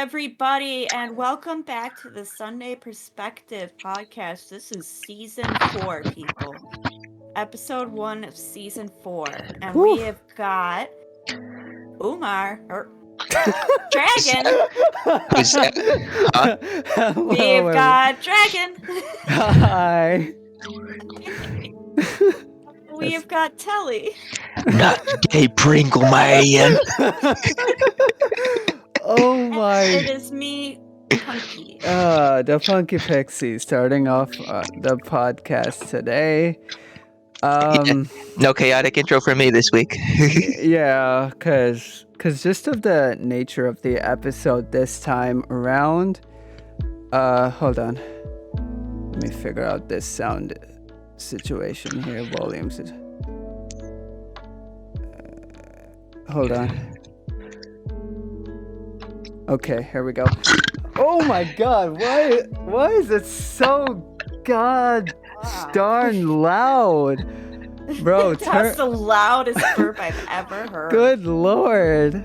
everybody, and welcome back to the Sunday Perspective podcast. This is season 4, people. Episode 1 of season 4. And we have got Umar, or Dragon. We've got Dragon. Hi. We've got Telly. Not today, Pringle Man. Oh my. It is me, Punky. The Punky Pixie starting off the podcast today. No chaotic intro for me this week. Yeah, cause just of the nature of the episode this time around. Hold on. Let me figure out this sound situation here. Volumes. Hold on. Okay, here we go. Oh my god, why is it so darn loud? Bro, That's the loudest burp I've ever heard. Good lord.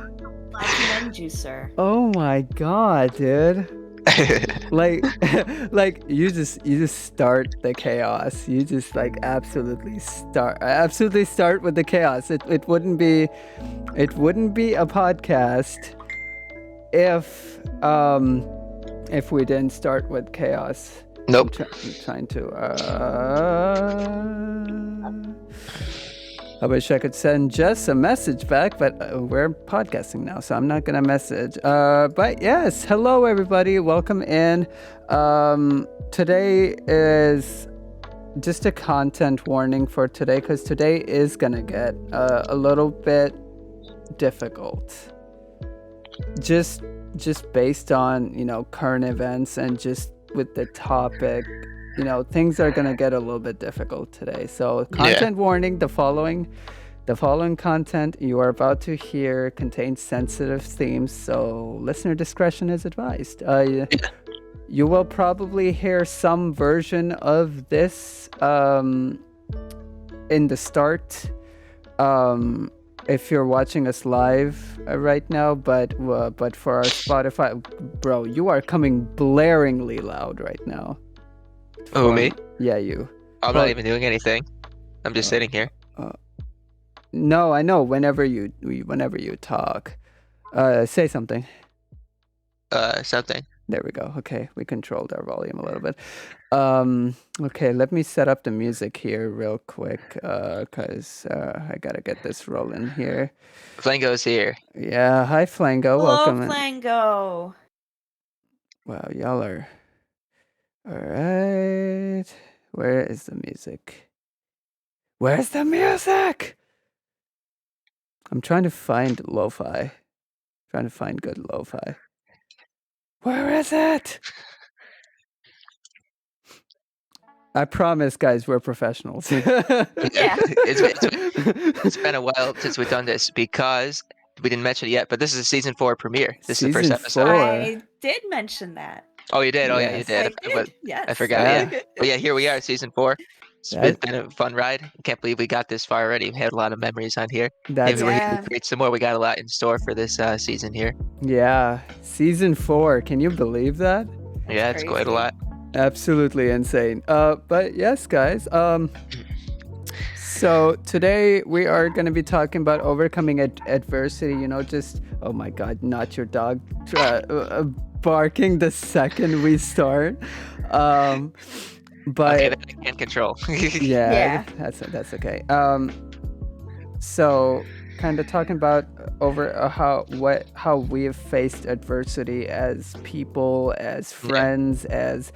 I commend you, sir. Oh my god, dude. like you just start the chaos. You just absolutely start with the chaos. It wouldn't be a podcast if we didn't start with chaos. Nope. I'm trying to I wish I could send Jess a message back, but we're podcasting now, so I'm not gonna message. But yes, hello everybody, welcome in. Today is just a content warning for today, because today is gonna get a little bit difficult. Just based on current events and just with the topic. Things are gonna get a little bit difficult today. So content warning, the following content you are about to hear contains sensitive themes, so listener discretion is advised. You will probably hear some version of this in the start if you're watching us live right now, but for our Spotify, bro, you are coming blaringly loud right now. Oh, me? Yeah, you. I'm not even doing anything. I'm just sitting here. No, I know. Whenever you talk, say something. Something. There we go. Okay, we controlled our volume a little bit. Okay, let me set up the music here real quick, cause I gotta get this rolling here. Flango's here. Yeah, hi Flango. Hello, Welcome. Flango. Wow, y'all are. All right. Where is the music? Where's the music? I'm trying to find lo-fi. Trying to find good lo-fi. Where is it? I promise, guys, we're professionals. Yeah. It's been a while since we've done this because we didn't mention it yet, but this is a season 4 premiere. This is the first episode. I did mention that. Oh, you did? Oh, yeah, you did. Yes. I forgot, yeah. But yeah, here we are, season 4. It's been a fun ride. I can't believe we got this far already. We had a lot of memories on here. Maybe we're here to create some more. We got a lot in store for this season here. Yeah, season 4. Can you believe that? Yeah, it's quite a lot. Absolutely insane. But yes, guys. So today we are going to be talking about overcoming adversity. Just oh my God, not your dog barking the second we start. But okay, that I can't control. yeah, that's okay. So kind of talking about how we have faced adversity as people, as friends, as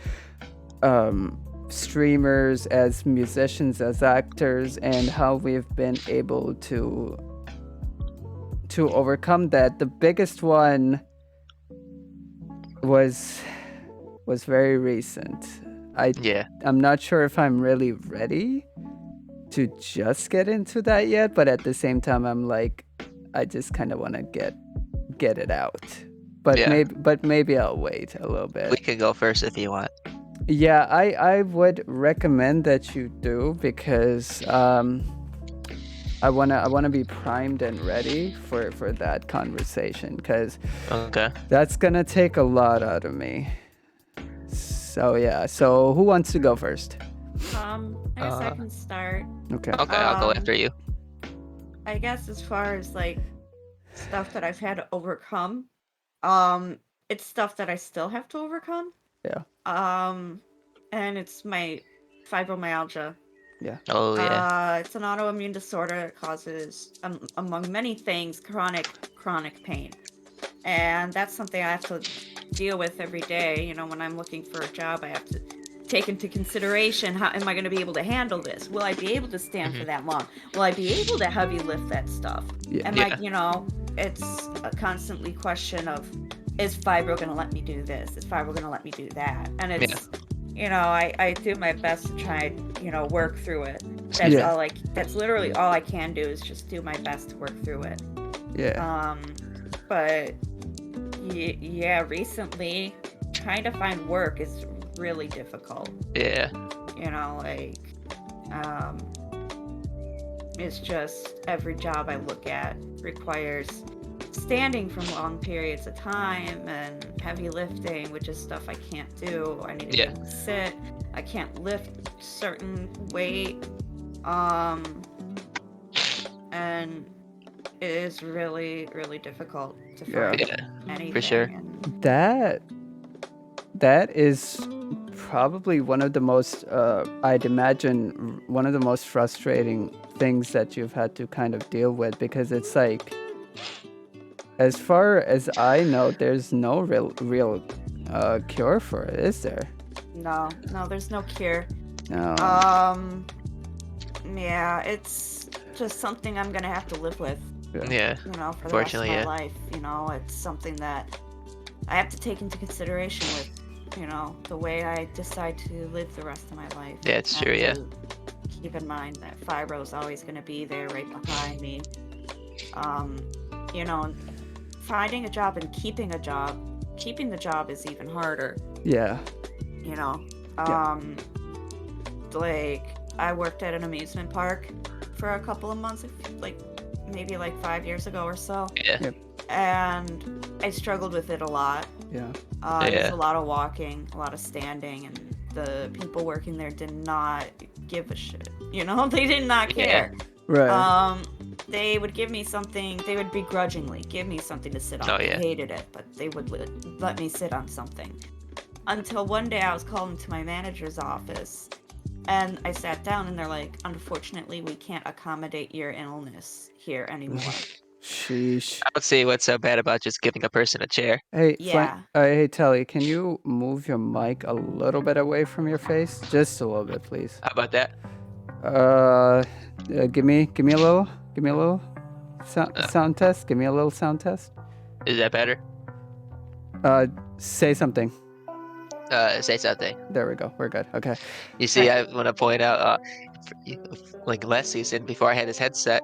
streamers, as musicians, as actors, and how we've been able to overcome that. The biggest one was very recent. I'm not sure if I'm really ready to just get into that yet, but at the same time I'm like, I just kind of want to get it out. But maybe I'll wait a little bit. We can go first if you want. Yeah, I would recommend that you do, because I wanna be primed and ready for that conversation, because Okay. that's gonna take a lot out of me. So yeah. So who wants to go first? I guess I can start. Okay. Okay, I'll go after you. I guess as far as like stuff that I've had to overcome, it's stuff that I still have to overcome. Yeah. And it's my fibromyalgia. Yeah. Oh yeah. It's an autoimmune disorder that causes, among many things, chronic pain, and that's something I have to deal with every day. You know, when I'm looking for a job, I have to take into consideration, how am I going to be able to handle this? Will I be able to stand for that long? Will I be able to heavy lift that stuff? Yeah. Am I, you know, it's a constantly question of, is fibro going to let me do this? Is fibro going to let me do that? And it's, you know, I do my best to try, you know, work through it. That's all that's literally all I can do, is just do my best to work through it. Yeah. But yeah, recently trying to find work is really difficult. Yeah. You know, like, it's just every job I look at requires standing for long periods of time and heavy lifting, which is stuff I can't do. I need to be able to sit. I can't lift certain weight. And it is really, really difficult to find anything. For sure. That is probably one of the most, I'd imagine, one of the most frustrating things that you've had to kind of deal with, because it's like, as far as I know, there's no real cure for it, is there? No, there's no cure. No. Yeah, it's just something I'm gonna have to live with. Yeah. You know, for the rest of my life. You know, it's something that I have to take into consideration with, you know, the way I decide to live the rest of my life. Yeah, it's true. Yeah. Keep in mind that fibro is always gonna be there, right behind me. You know, finding a job and keeping the job is even harder. Yeah. You know, like, I worked at an amusement park for a couple of months, like maybe like 5 years ago or so. Yeah. And I struggled with it a lot. Yeah. There's a lot of walking, a lot of standing, and the people working there did not give a shit. You know, they did not care. Right. They would give me something, they would begrudgingly give me something to sit on. I hated it, but they would let me sit on something. Until one day I was called into my manager's office, and I sat down, and they're like, unfortunately, we can't accommodate your illness here anymore. Sheesh. I don't see what's so bad about just giving a person a chair. Hey, hey, Telly, can you move your mic a little bit away from your face? Just a little bit, please. How about that? Give me a little sound test. Give me a little sound test. Is that better? Say something. Say something. There we go. We're good. Okay. You see, I want to point out, like last season, before I had this headset,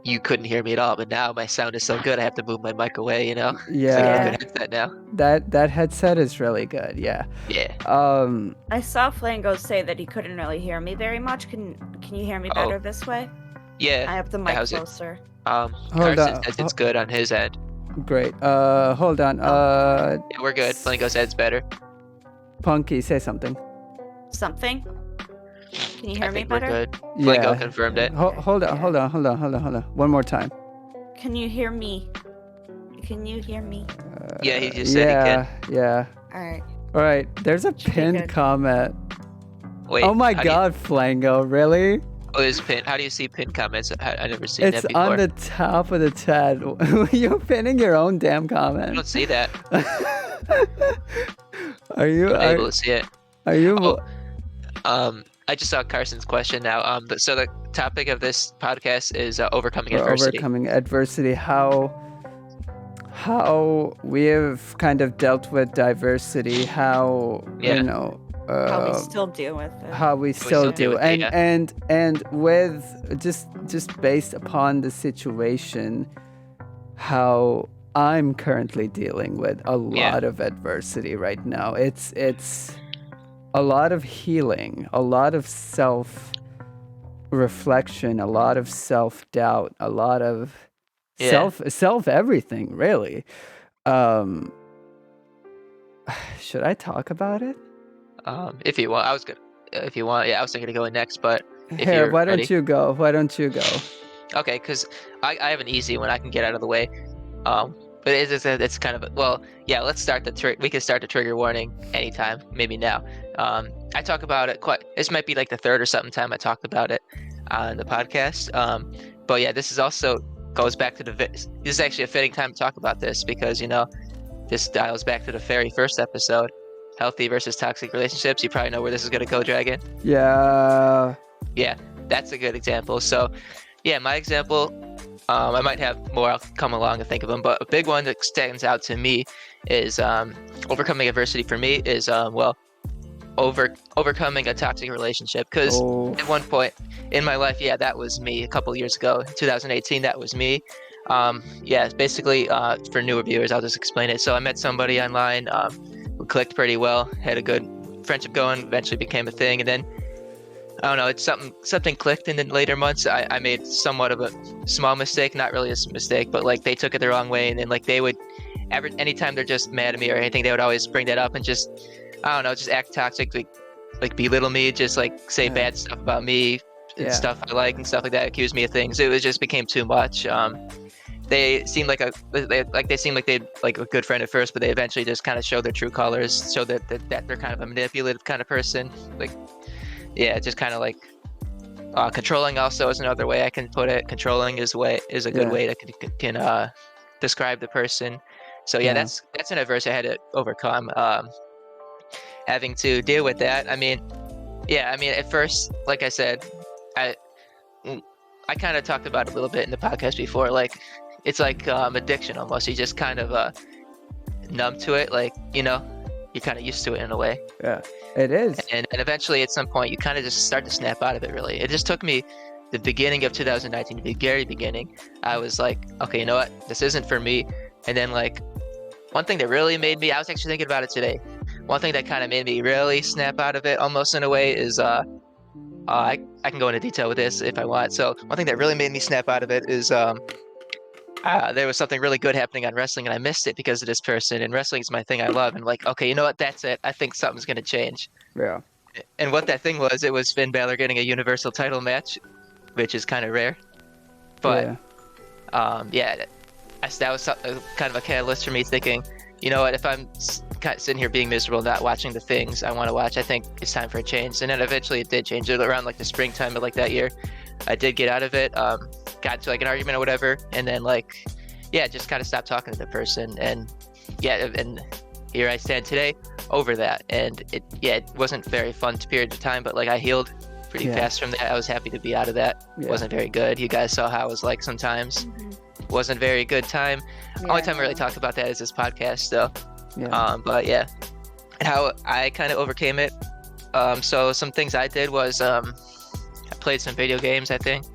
you couldn't hear me at all, but now my sound is so good I have to move my mic away, you know? Yeah. It's like a good headset now. That headset is really good, yeah. Yeah. I saw Flango say that he couldn't really hear me very much. Can you hear me better this way? Yeah. I have the mic closer. Carson says it's good on his end. Great. Hold on. Yeah, we're good. Flango said it's better. Punky, say something. Something? Can you hear me We're better? good. Flango confirmed it. Hold on. One more time. Can you hear me? Yeah, he just said he can. Yeah. All right. There's a pinned comment. Wait. Oh my God, Flango, really? Oh, there's pin. How do you see pinned comments? I never seen that before. It's on the top of the chat. You're pinning your own damn comment. I don't see that. Are you able to see it? Are you? I just saw Carson's question now. So the topic of this podcast is overcoming adversity. Overcoming adversity. How we have kind of dealt with diversity. How you know. How we still deal with it. How we still do, and with just based upon the situation, how I'm currently dealing with a lot of adversity right now. It's a lot of healing, a lot of self reflection, a lot of self-doubt, a lot of Yeah. self everything, really. Should I talk about it? If you want, if you want, yeah, I was thinking of going next, but if Here, you're why ready. don't you go? Why don't you go? Okay, because I have an easy one I can get out of the way. But it's kind of well, yeah. Let's start we can start the trigger warning anytime, maybe now. I talk about it quite. This might be like the third or something time I talked about it on the podcast. But yeah, this is also goes back to this is actually a fitting time to talk about this because this dials back to the very first episode, healthy versus toxic relationships. You probably know where this is gonna go, Dragon. Yeah. Yeah, that's a good example. So, yeah, my example. I might have more. I'll come along and think of them, but a big one that stands out to me is overcoming adversity. For me, is overcoming a toxic relationship. Because at one point in my life, yeah, that was me. A couple years ago, 2018, that was me. Yeah, basically, for newer viewers, I'll just explain it. So I met somebody online who clicked pretty well, had a good friendship going, eventually became a thing, and then I don't know, it's something clicked in the later months. I made somewhat of a small mistake, not really a mistake, but like they took it the wrong way, and then like they would anytime they're just mad at me or anything, they would always bring that up and just I don't know, just act toxic, like belittle me, just like say bad stuff about me and stuff I like and stuff like that, accuse me of things. It just became too much. They seemed like they seemed like they'd like a good friend at first, but they eventually just kind of showed their true colors, showed that they're kind of a manipulative kind of person, like. Yeah, just kind of like controlling. Also, is another way I can put it. Controlling is a good way that can describe the person. So yeah, that's an adversity I had to overcome. Having to deal with that. I mean, at first, like I said, I kind of talked about it a little bit in the podcast before. Like, it's like addiction almost. You just kind of numb to it. Like you're kind of used to it in a way. Yeah, it is. And eventually, at some point, you kind of just start to snap out of it, really. It just took me the beginning of 2019, the very beginning. I was like, okay, you know what? This isn't for me. And then, like, one thing that really made me, I was actually thinking about it today. One thing that kind of made me really snap out of it, almost in a way, is I can go into detail with this if I want. So, one thing that really made me snap out of it is there was something really good happening on wrestling and I missed it because of this person, and wrestling is my thing I love, and like, okay, you know what, that's it, I think something's going to change. Yeah. And what that thing was, it was Finn Balor getting a Universal title match, which is kind of rare, but that was kind of a catalyst for me thinking, you know what, if I'm sitting here being miserable, not watching the things I want to watch, I think it's time for a change. And then eventually it did change. It around like the springtime of like that year, I did get out of it, got into like an argument or whatever, and then like just kind of stopped talking to the person, and here I stand today over that. And it wasn't very fun period of time, but like I healed pretty fast from that. I was happy to be out of that. It wasn't very good. You guys saw how I was like sometimes. Wasn't very good time. Only time I really talk about that is this podcast though. But yeah, how I kind of overcame it. So some things I did was I played some video games, I think.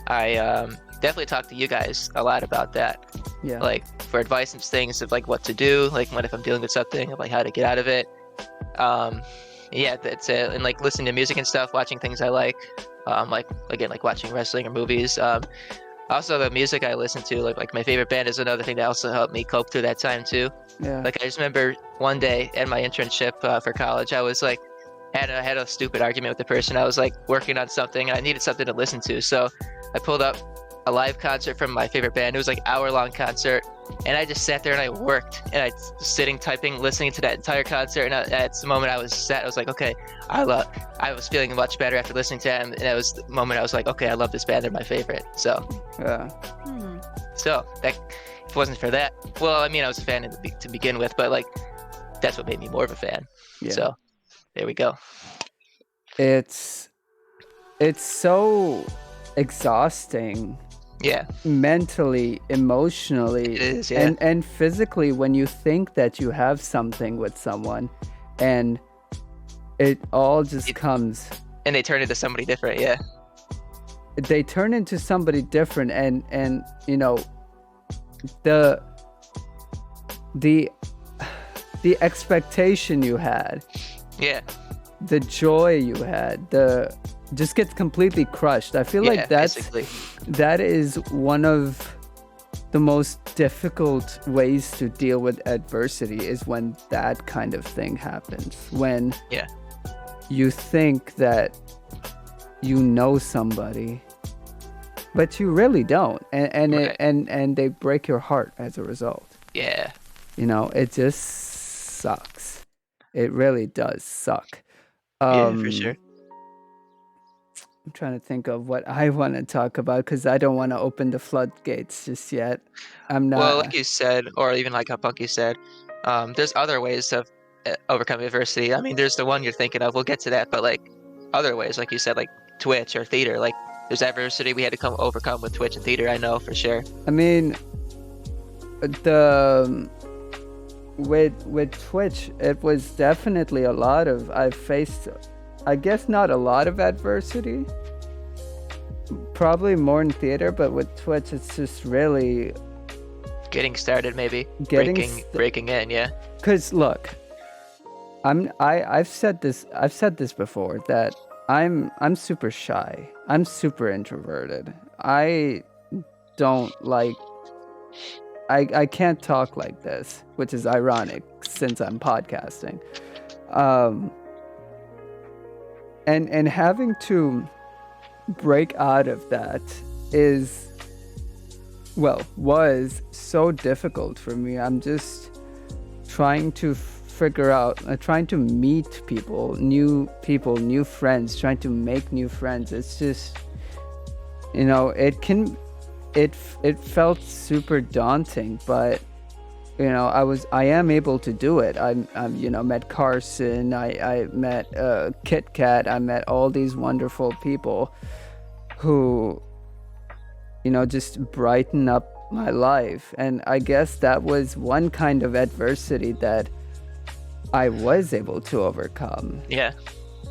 I definitely talked to you guys a lot about that. Like for advice and things of like what to do, like if I'm dealing with something, of like how to get out of it. That's it. And like listening to music and stuff, watching things I like, like watching wrestling or movies. Also the music I listen to, like my favorite band is another thing that also helped me cope through that time too. Like I just remember one day at my internship for college, I was like had a stupid argument with the person. I was like working on something and I needed something to listen to, so I pulled up a live concert from my favorite band. It was like an hour-long concert, and I just sat there and I worked, and I was sitting, typing, listening to that entire concert. And at the moment I was like, okay, I was feeling much better after listening to them, and that was the moment I was like, okay, I love this band, they're my favorite. So so that, if it wasn't for that, well, I mean, I was a fan to begin with, but like that's what made me more of a fan. So there we go. It's so exhausting. Mentally, emotionally, it is, and physically, when you think that you have something with someone and it all just comes and they turn into somebody different. They turn into somebody different, and you know, the expectation you had, the joy you had, the just gets completely crushed. I feel Yeah, like basically. that is one of the most difficult ways to deal with adversity, is when that kind of thing happens. When Yeah. you think that you know somebody, but you really don't, and Right. and they break your heart as a result. Yeah. You know, it just sucks. It really does suck. Yeah, for sure. I'm trying to think of what I want to talk about, because I don't want to open the floodgates just yet. I'm Well, not. like you said, or even like how Punky said, there's other ways of overcoming adversity. I mean, there's the one you're thinking of. We'll get to that, but like other ways, like you said, like Twitch or theater. Like there's adversity we had to overcome with Twitch and theater. I know for sure. I mean, the with Twitch, it was definitely a lot of. I've faced, I guess, not a lot of adversity. Probably more in theater, but with Twitch, it's just really Getting started, maybe getting breaking in. Yeah. Because look, I've said this before, that I'm super shy. I'm super introverted. I don't like. I can't talk like this, which is ironic since I'm podcasting. And having to break out of that was so difficult for me. I'm just trying to figure out, trying to meet people, new friends, trying to make new friends. It's just, it felt super daunting, but I am able to do it. I'm met Carson, I met Kit Kat, I met all these wonderful people who just brighten up my life. And I guess that was one kind of adversity that I was able to overcome. Yeah.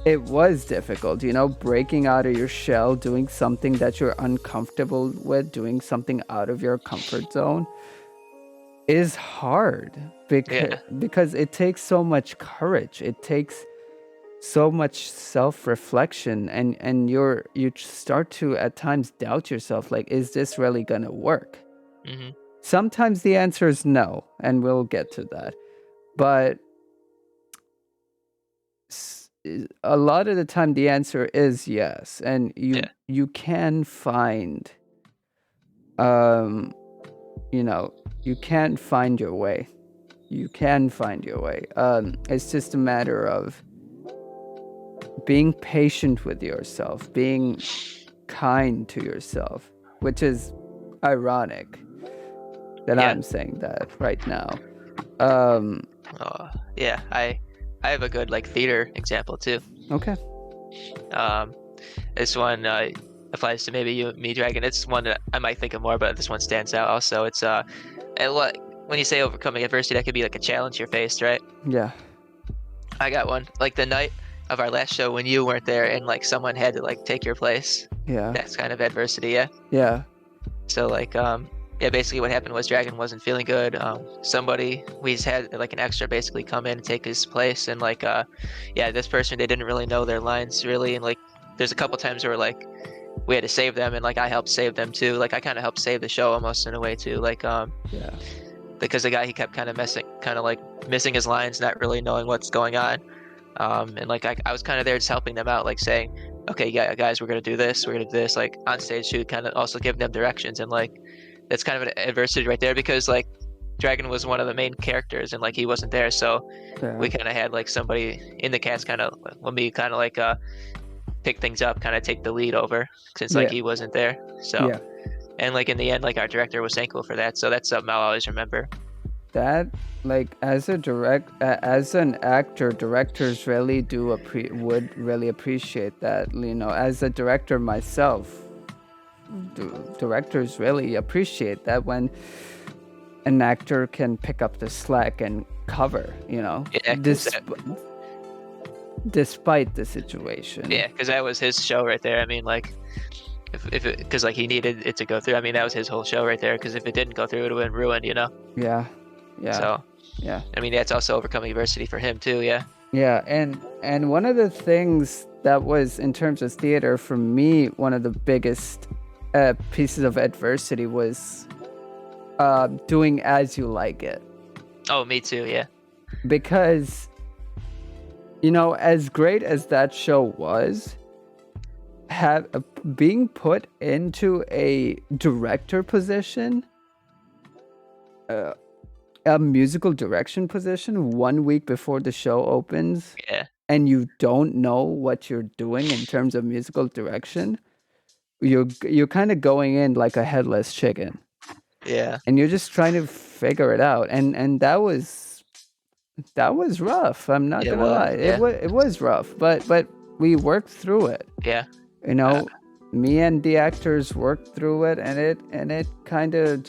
It was difficult, breaking out of your shell, doing something that you're uncomfortable with, doing something out of your comfort zone is hard, because it takes so much courage. It takes so much self-reflection, and you start to at times doubt yourself, like, is this really gonna work? Mm-hmm. Sometimes the answer is no, and we'll get to that, but a lot of the time the answer is yes, and you can find you can find your way. It's just a matter of being patient with yourself, being kind to yourself, which is ironic that I'm saying that right now. Yeah, I have a good like theater example too. Okay. This one applies to maybe you, me, Dragon. It's one that I might think of more, but this one stands out also. It's when you say overcoming adversity, that could be like a challenge you're faced, right? Yeah. I got one. Like the night of our last show when you weren't there and like someone had to like take your place. Yeah. That's kind of adversity, yeah. Yeah. So like basically what happened was Dragon wasn't feeling good. We had like an extra basically come in and take his place, and like this person, they didn't really know their lines really, and like there's a couple times where like we had to save them, and like I helped save them too. Like I kind of helped save the show almost in a way too. Like because the guy, he kept kind of missing his lines, not really knowing what's going on. And like I was kind of there just helping them out, like saying, okay, yeah, guys, we're gonna do this, like on stage shoot, kind of also giving them directions, and like that's kind of an adversity right there, because like Dragon was one of the main characters and like he wasn't there, so we kind of had like somebody in the cast kind of let me kind of like pick things up, kind of take the lead over, since like he wasn't there. So and like in the end, like our director was thankful for that, so that's something I'll always remember. That, like, as an actor, directors really would really appreciate that. As a director myself, directors really appreciate that when an actor can pick up the slack and cover, despite the situation. Yeah, because that was his show right there. I mean, like, because like he needed it to go through. I mean, that was his whole show right there. Because if it didn't go through, it would have been ruined. Yeah. So I mean, that's also overcoming adversity for him too. Yeah. Yeah, and And one of the things that was, in terms of theater, for me, one of the biggest pieces of adversity was doing As You Like It. Oh, me too. Yeah. Because, as great as that show was, being put into a director position, a musical direction position 1 week before the show opens, Yeah. and you don't know what you're doing in terms of musical direction, you're kind of going in like a headless chicken, Yeah. and you're just trying to figure it out. And that was rough. I'm not gonna lie. Yeah. It was rough, but we worked through it. Yeah. Me and the actors worked through it, and it kind of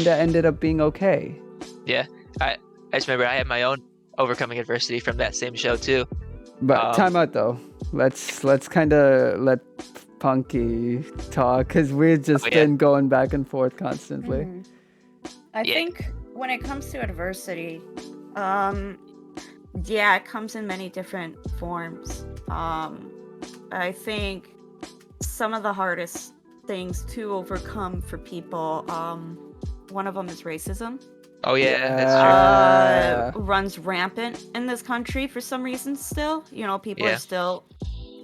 ended up being okay. Yeah. I just remember I had my own overcoming adversity from that same show too. But time out though. Let's kind of let Punky talk, because we've just been going back and forth constantly. I think when it comes to adversity, it comes in many different forms. I think some of the hardest things to overcome for people, one of them is racism. Oh yeah, that's true. Runs rampant in this country for some reason still. People are still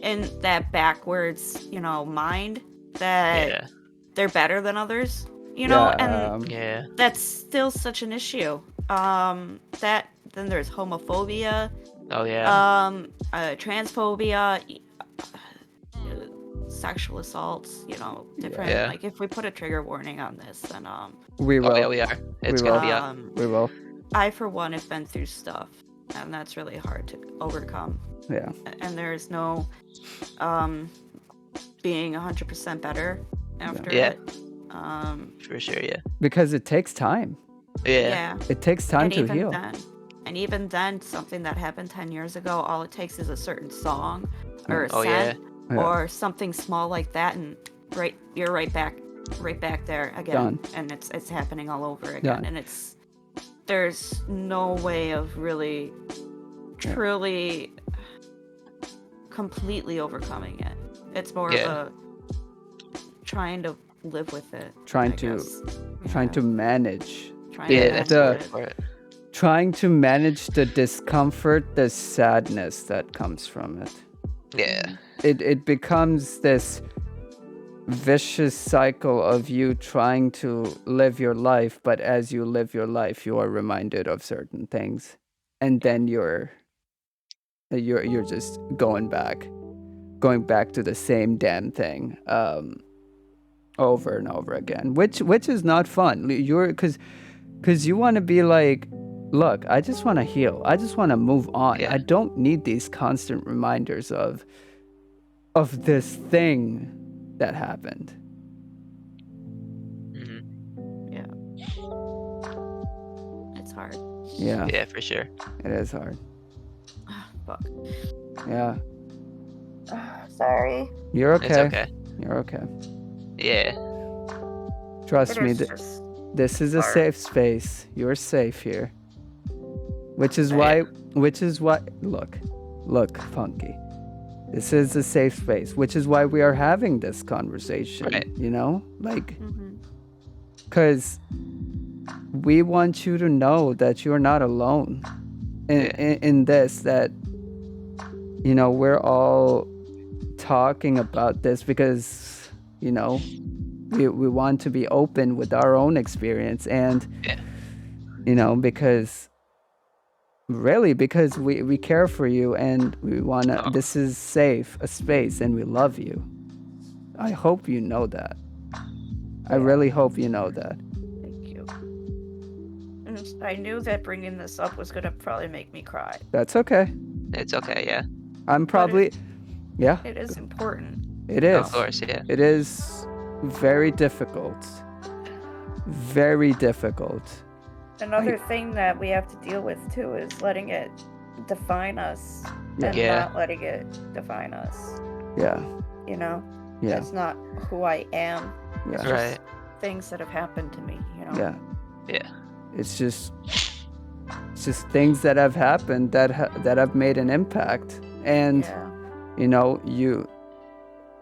in that backwards, mind that they're better than others, and that's still such an issue. Then there's homophobia. Oh yeah. Transphobia, sexual assaults, different. Yeah. Like if we put a trigger warning on this, then we will. Oh, yeah, we are. It's gonna be up. We will. I, for one, have been through stuff, and that's really hard to overcome. Yeah. And there's no being 100% better after it. For sure, yeah. Because it takes time. Yeah. It takes time to heal. And even then, something that happened 10 years ago, all it takes is a certain song or a scent or something small like that, and you're right back there again. Done. And it's happening all over again. And there's no way of really truly completely overcoming it. It's more of a trying to live with it. Trying to manage. Trying to manage the discomfort, the sadness that comes from it. Yeah. It becomes this vicious cycle of you trying to live your life, but as you live your life, you are reminded of certain things, and then you're just going back to the same damn thing over and over again, which is not fun. Because you want to be like, look, I just want to heal. I just want to move on. I don't need these constant reminders of this thing that happened. Yeah. It's hard. Yeah. Yeah, for sure. It is hard. Fuck. Yeah. Sorry. You're okay. It's okay. You're okay. Yeah. Trust me. This is a safe space. You're safe here. Which is why. Look, Funky. This is a safe space, which is why we are having this conversation. Right. Because we want you to know that you're not alone in this. That we're all talking about this because we want to be open with our own experience, and because we care for you, and we want to this is safe, a space, and we love you. I hope you know that. I really hope you know that. Thank you. And I knew that bringing this up was gonna probably make me cry. That's okay. It's okay, yeah. I'm probably it is important. It is. Of course, yeah. It is very difficult. Very difficult. Another thing that we have to deal with too is letting it define us and not letting it define us. Yeah. Yeah. That's not who I am. Yeah. It's just things that have happened to me, Yeah. Yeah. It's just just things that have happened that have made an impact. And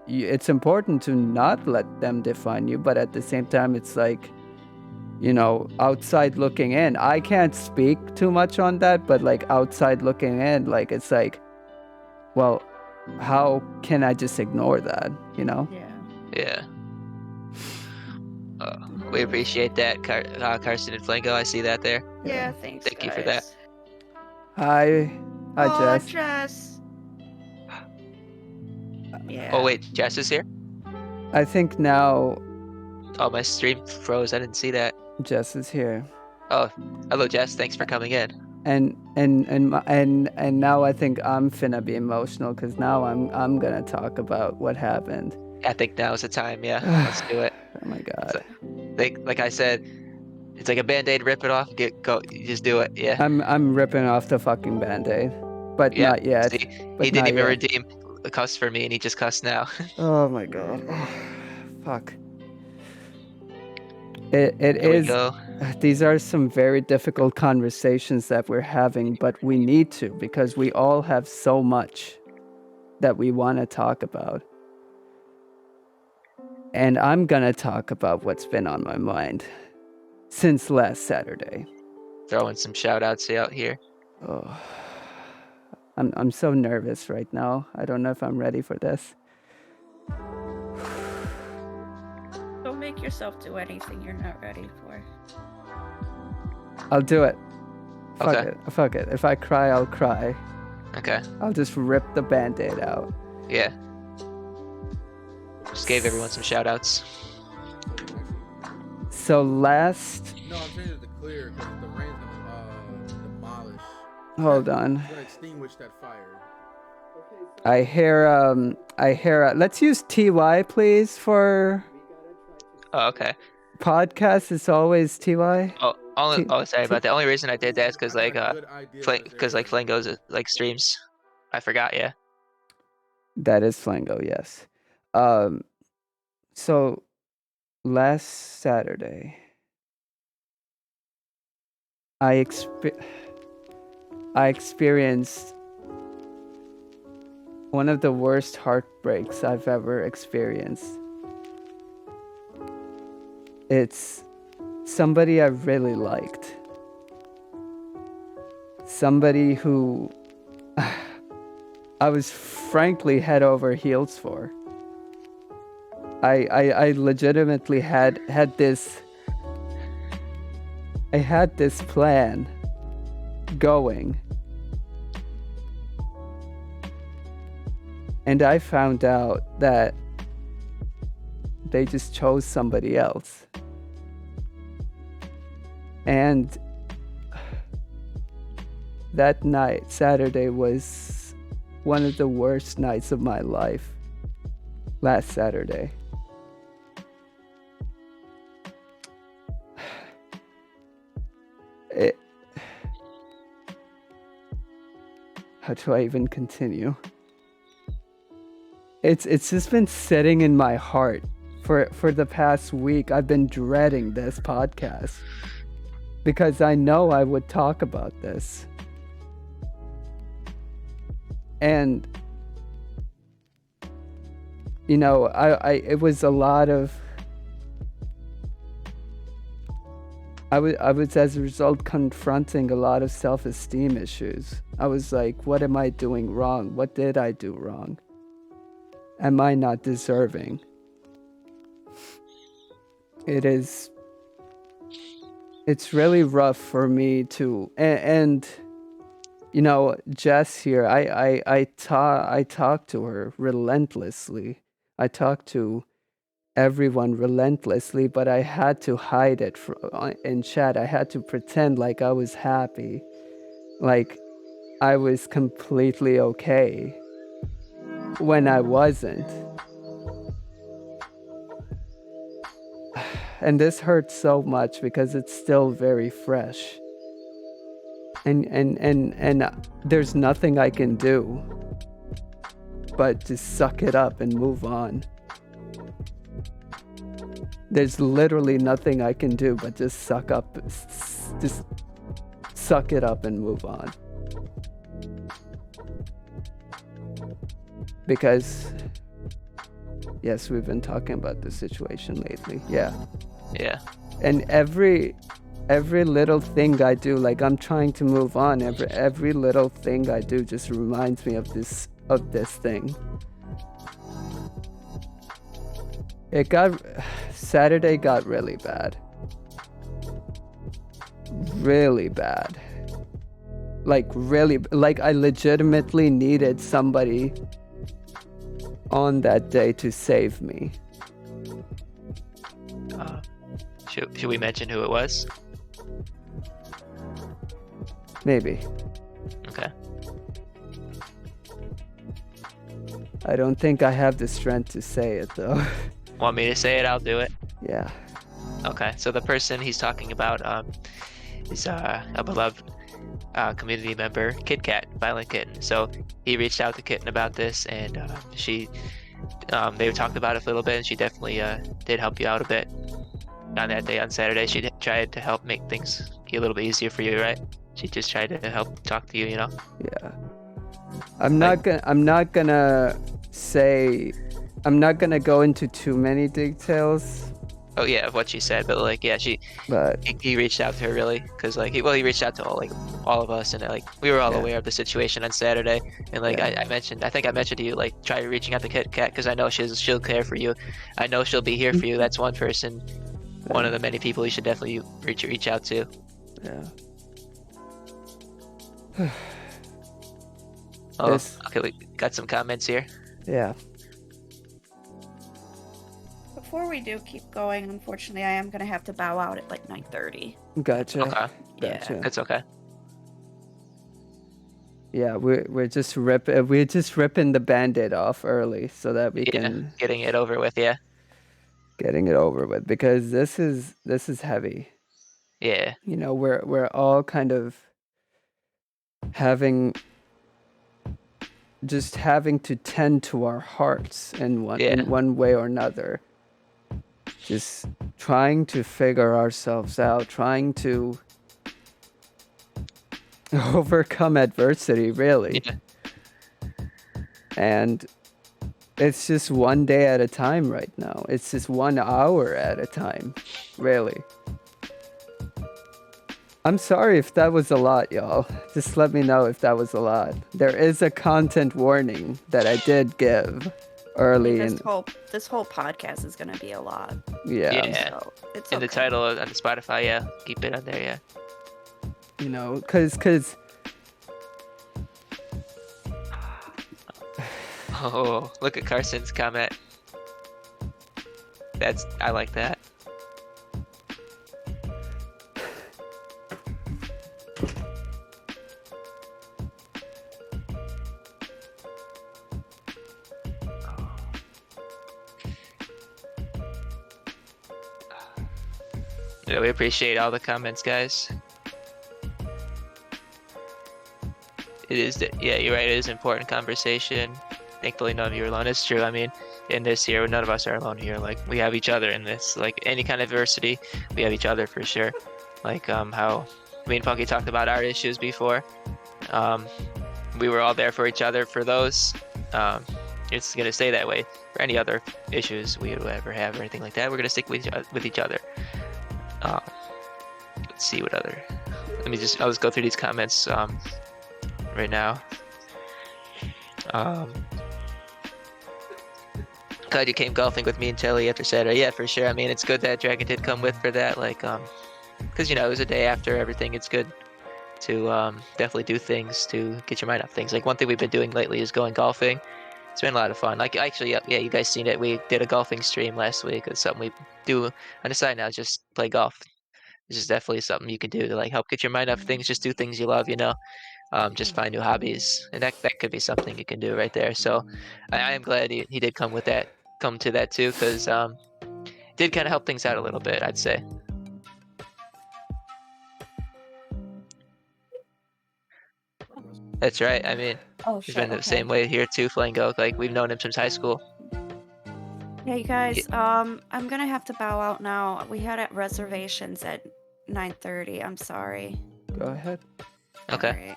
it's important to not let them define you, but at the same time, it's like, outside looking in, I can't speak too much on that, but like outside looking in, like it's like, well, how can I just ignore that, Yeah. We appreciate that, Carson and Flango. I see that there. Yeah, thanks. Thank you for that. Hi, Jess. Jess. Yeah. Oh wait, Jess is here. I think now Oh, my stream froze. I didn't see that. Jess is here. Oh, hello, Jess. Thanks for coming in. And now I think I'm finna be emotional because now I'm gonna talk about what happened. I think now's the time. Yeah, let's do it. Oh my god. Like I said, it's like a band-aid. Rip it off. Go. You just do it. Yeah. I'm ripping off the fucking band-aid, but not yet. See, but he didn't even yet. redeem a cuss for me, and he just cussed now. Oh my god. Fuck. It There is. we go. These are some very difficult conversations that we're having, but we need to because we all have so much that we want to talk about. And I'm gonna talk about what's been on my mind since last Saturday. Throwing some shout-outs out here. Oh, I'm so nervous right now. I don't know if I'm ready for this. Don't make yourself do anything you're not ready for. I'll do it. Okay. Fuck it. If I cry, I'll cry. Okay. I'll just rip the band-aid out. Yeah. Just gave everyone some shout-outs. So last... No, I'm saying it to clear because the rain's gonna demolish. Hold on. It's gonna extinguish that fire. I hear, let's use TY, please, for Oh, okay. podcast. It's always TY. Oh, sorry about that. The only reason I did that is because I like got a good idea for because like Flango's like streams. I forgot. Yeah. That is Flango, yes. So last Saturday, I experienced one of the worst heartbreaks I've ever experienced. It's somebody I really liked. Somebody who I was frankly head over heels for. I legitimately had this plan going. And I found out that they just chose somebody else. And that night, Saturday, was one of the worst nights of my life. Last Saturday. How do I even continue? It's just been sitting in my heart for the past week. I've been dreading this podcast because I know I would talk about this. And you know, it was a lot of I was as a result confronting a lot of self-esteem issues. I was like, what am I doing wrong? What did I do wrong? Am I not deserving? It's really rough for me to, and you know, Jess here, I talk to her relentlessly. I talk to everyone relentlessly, but I had to hide it in chat. I had to pretend like I was happy, like I was completely okay when I wasn't. And this hurts so much because it's still very fresh. And there's nothing I can do but just suck it up and move on. There's literally nothing I can do but just suck suck it up and move on. Because, yes, we've been talking about the situation lately. Yeah. Yeah. And every little thing I do, like I'm trying to move on. Every little thing I do just reminds me of this thing. Saturday got really bad. Really bad. Like I legitimately needed somebody on that day to save me. Should we mention who it was? Maybe. Okay. I don't think I have the strength to say it though. Want me to say it? I'll do it. Yeah. Okay. So the person he's talking about is a beloved community member, Kit Kat, Violent Kitten. So he reached out to Kitten about this, and they talked about it for a little bit, and she definitely did help you out a bit on that day on Saturday. She tried to help make things a little bit easier for you, right? She just tried to help talk to you, you know? Yeah. I'm not gonna go into too many details. Oh yeah, of what she said, but like, yeah, he reached out to her really, because like, he reached out to all of us, and like, we were all aware of the situation on Saturday, and like, I think I mentioned to you, like, try reaching out to Kit Kat, because I know she'll care for you. I know she'll be here for you. That's one person, one of the many people you should definitely reach out to. Yeah. Okay, we got some comments here. Yeah. Before we do keep going, unfortunately, I am gonna have to bow out at like 9:30. Gotcha. Okay. Gotcha. That's okay. Yeah, we're just ripping the Band-Aid off early so that we can getting it over with. Yeah. Getting it over with, because this is heavy. Yeah. You know, we're all kind of having to tend to our hearts in one way or another. Just trying to figure ourselves out, trying to overcome adversity, really. Yeah. And it's just one day at a time right now. It's just 1 hour at a time, really. I'm sorry if that was a lot, y'all. Just let me know if that was a lot. There is a content warning that I did give early this whole podcast is gonna be a lot. Yeah. So it's In the title on the Spotify, yeah. Keep it on there, yeah. You know, cause Oh, look at Carson's comment. I like that. Yeah, we appreciate all the comments, guys. Yeah, you're right. It is an important conversation. Thankfully, none of you are alone. It's true. I mean, in this here, none of us are alone here. Like, we have each other in this. Like, any kind of adversity, we have each other for sure. Like, how me and Punky talked about our issues before. We were all there for each other for those. It's gonna stay that way for any other issues we would ever have or anything like that. We're gonna stick with each other. Let's see what other. I'll just go through these comments right now. Glad you came golfing with me and Telly after Saturday. Yeah, for sure. I mean, it's good that Dragon did come with for that. Like, because it was a day after everything. It's good to definitely do things to get your mind off things. Like, one thing we've been doing lately is going golfing. It's been a lot of fun. Like, actually, yeah, you guys seen it. We did a golfing stream last week. It's something we do on the side now. Just play golf. This is definitely something you can do to like help get your mind off things. Just do things you love. Just find new hobbies, and that could be something you can do right there. So I am glad he did come to that too, because it did kind of help things out a little bit, I'd say. That's right. I mean, he's been the same way here too, Flango. Like, we've known him since high school. Yeah, you guys, I'm gonna have to bow out now. We had reservations at 9:30. I'm sorry. Go ahead. Okay.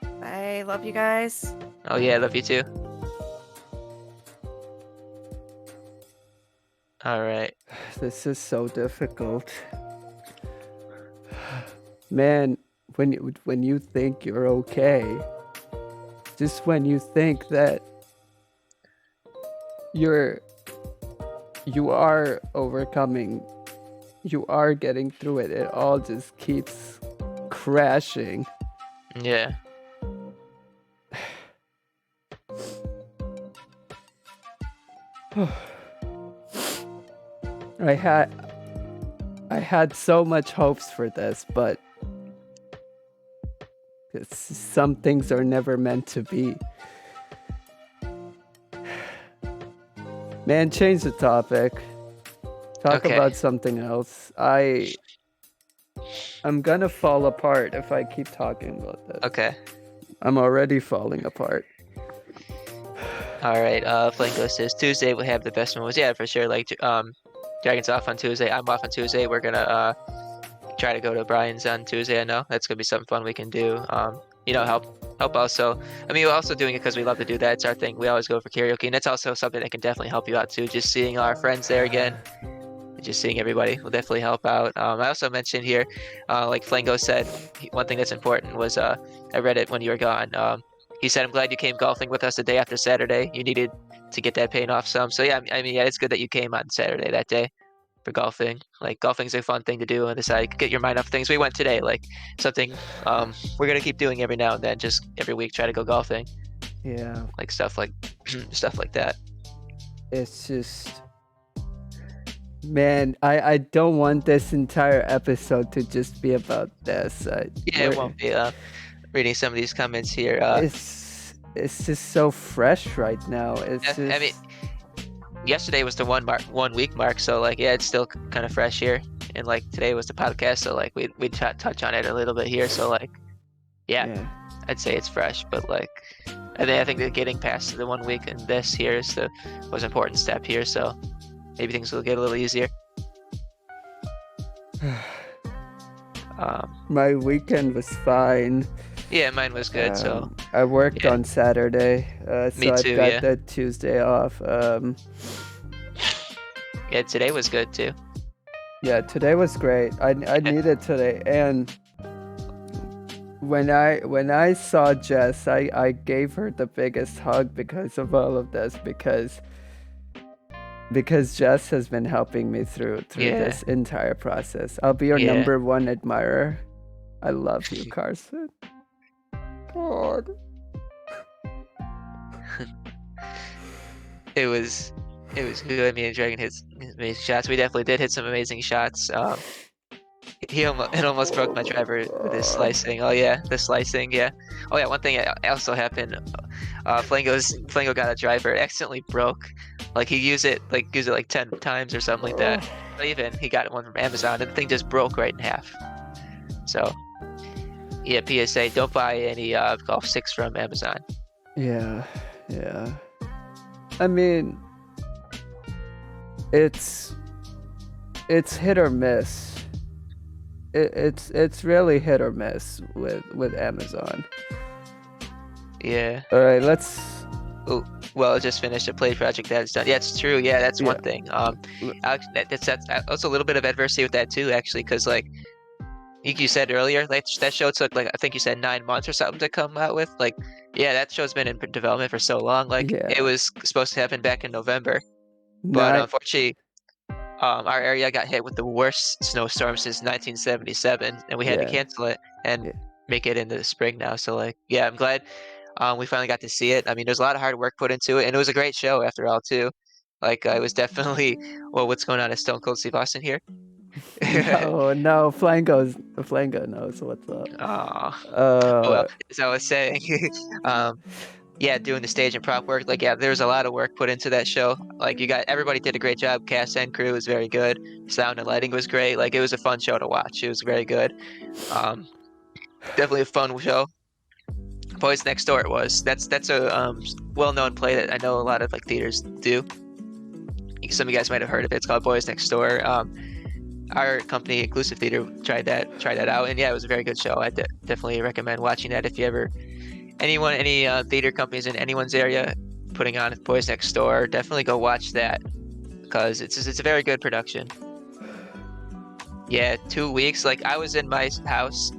All right. I love you guys. Oh yeah, I love you too. All right. This is so difficult. Man, when you think you're okay, just when you think that you are overcoming, you are getting through it, it all just keeps crashing. Yeah. I had so much hopes for this, but some things are never meant to be. Man, change the topic. Talk Okay. about something else. I'm gonna fall apart if I keep talking about this. Okay. I'm already falling apart. All right. Flanko says Tuesday we have the best moments. Yeah, for sure. Like Dragon's off on Tuesday. I'm off on Tuesday. We're gonna try to go to Brian's on Tuesday. I know that's gonna be something fun we can do. Help also. I mean, we're also doing it because we love to do that. It's our thing. We always go for karaoke, and that's also something that can definitely help you out too. Just seeing our friends there again, just seeing everybody will definitely help out. I also mentioned here, like Flango said, one thing that's important was I read it when you were gone. He said, "I'm glad you came golfing with us the day after Saturday. You needed to get that pain off some." So yeah, I mean, yeah, it's good that you came on Saturday that day for golfing. Like golfing's a fun thing to do on the side, get your mind off things. We went today, like something we're gonna keep doing every now and then, just every week try to go golfing. Yeah. Like stuff like that. It's just, man, I don't want this entire episode to just be about this. Yeah, it won't be. Reading some of these comments here. It's just so fresh right now. It's just. I mean, yesterday was the 1 week mark, so like yeah, it's still kind of fresh here. And like today was the podcast, so like we touch on it a little bit here. So like, yeah. I'd say it's fresh, but like, I think that getting past the 1 week and this here was an important step here. So maybe things will get a little easier. My weekend was fine. Yeah, mine was good. So I worked on Saturday, so Me too, I've got the Tuesday off. Yeah, today was good too. Yeah, today was great. I needed today, and when I saw Jess, I gave her the biggest hug because of all of this, because Jess has been helping me through this entire process. I'll be your number one admirer. I love you, Carson. God. It was good. Me and Dragon hit amazing shots. We definitely did hit some amazing shots. It almost broke my driver with his slicing. Oh yeah, the slicing. Yeah. Oh yeah. One thing also happened. Flango got a driver. It accidentally broke. Like he used it like 10 times or something like that. Not even he got one from Amazon, and the thing just broke right in half. So yeah, PSA: don't buy any Golf 6 from Amazon. Yeah. I mean, it's hit or miss. It's really hit or miss with Amazon. Yeah. All right, let's. Oh, well, I just finished a play project that's done. Yeah, it's true. Yeah, that's one thing. Alex, that's also a little bit of adversity with that too, actually, because like you said earlier, like that show took like I think you said 9 months or something to come out with. Like, yeah, that show's been in development for so long. Like, it was supposed to happen back in November, but unfortunately, our area got hit with the worst snowstorm since 1977, and we had to cancel it and make it into the spring now. So like, yeah, I'm glad we finally got to see it. I mean, there's a lot of hard work put into it, and it was a great show after all too. Like, I was definitely what's going on at Stone Cold Steve Austin here? No, Flango knows what's up. Well, as I was saying, yeah, doing the stage and prop work, like, yeah, there's a lot of work put into that show. Like, everybody did a great job. Cast and crew was very good. Sound and lighting was great. Like, it was a fun show to watch. It was very good. Definitely a fun show. Boys Next Door it was. That's a well-known play that I know a lot of like theaters do. Some of you guys might have heard of it. It's called Boys Next Door. our company, Inclusive Theater, tried that out, and yeah, it was a very good show. I definitely recommend watching that if you ever any theater companies in anyone's area putting on Boys Next Door. Definitely go watch that because it's a very good production. Yeah, 2 weeks. Like I was in my house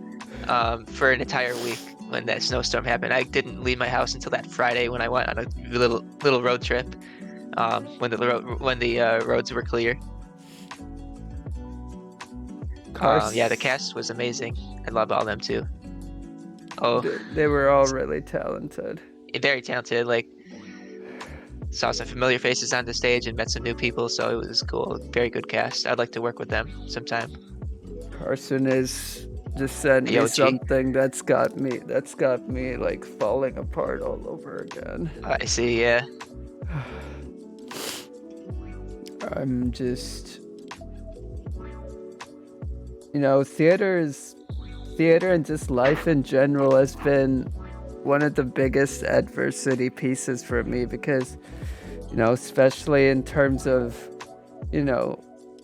for an entire week when that snowstorm happened. I didn't leave my house until that Friday when I went on a little road trip when the roads were clear. Yeah, the cast was amazing. I love all them too. Oh, They were all really talented. very talented. Like saw some familiar faces on the stage and met some new people, so it was cool. Very good cast. I'd like to work with them sometime. Carson is just sent The me OG. something that's got me like falling apart all over again. I see. Yeah. I'm just, theater and just life in general has been one of the biggest adversity pieces for me because, especially in terms of,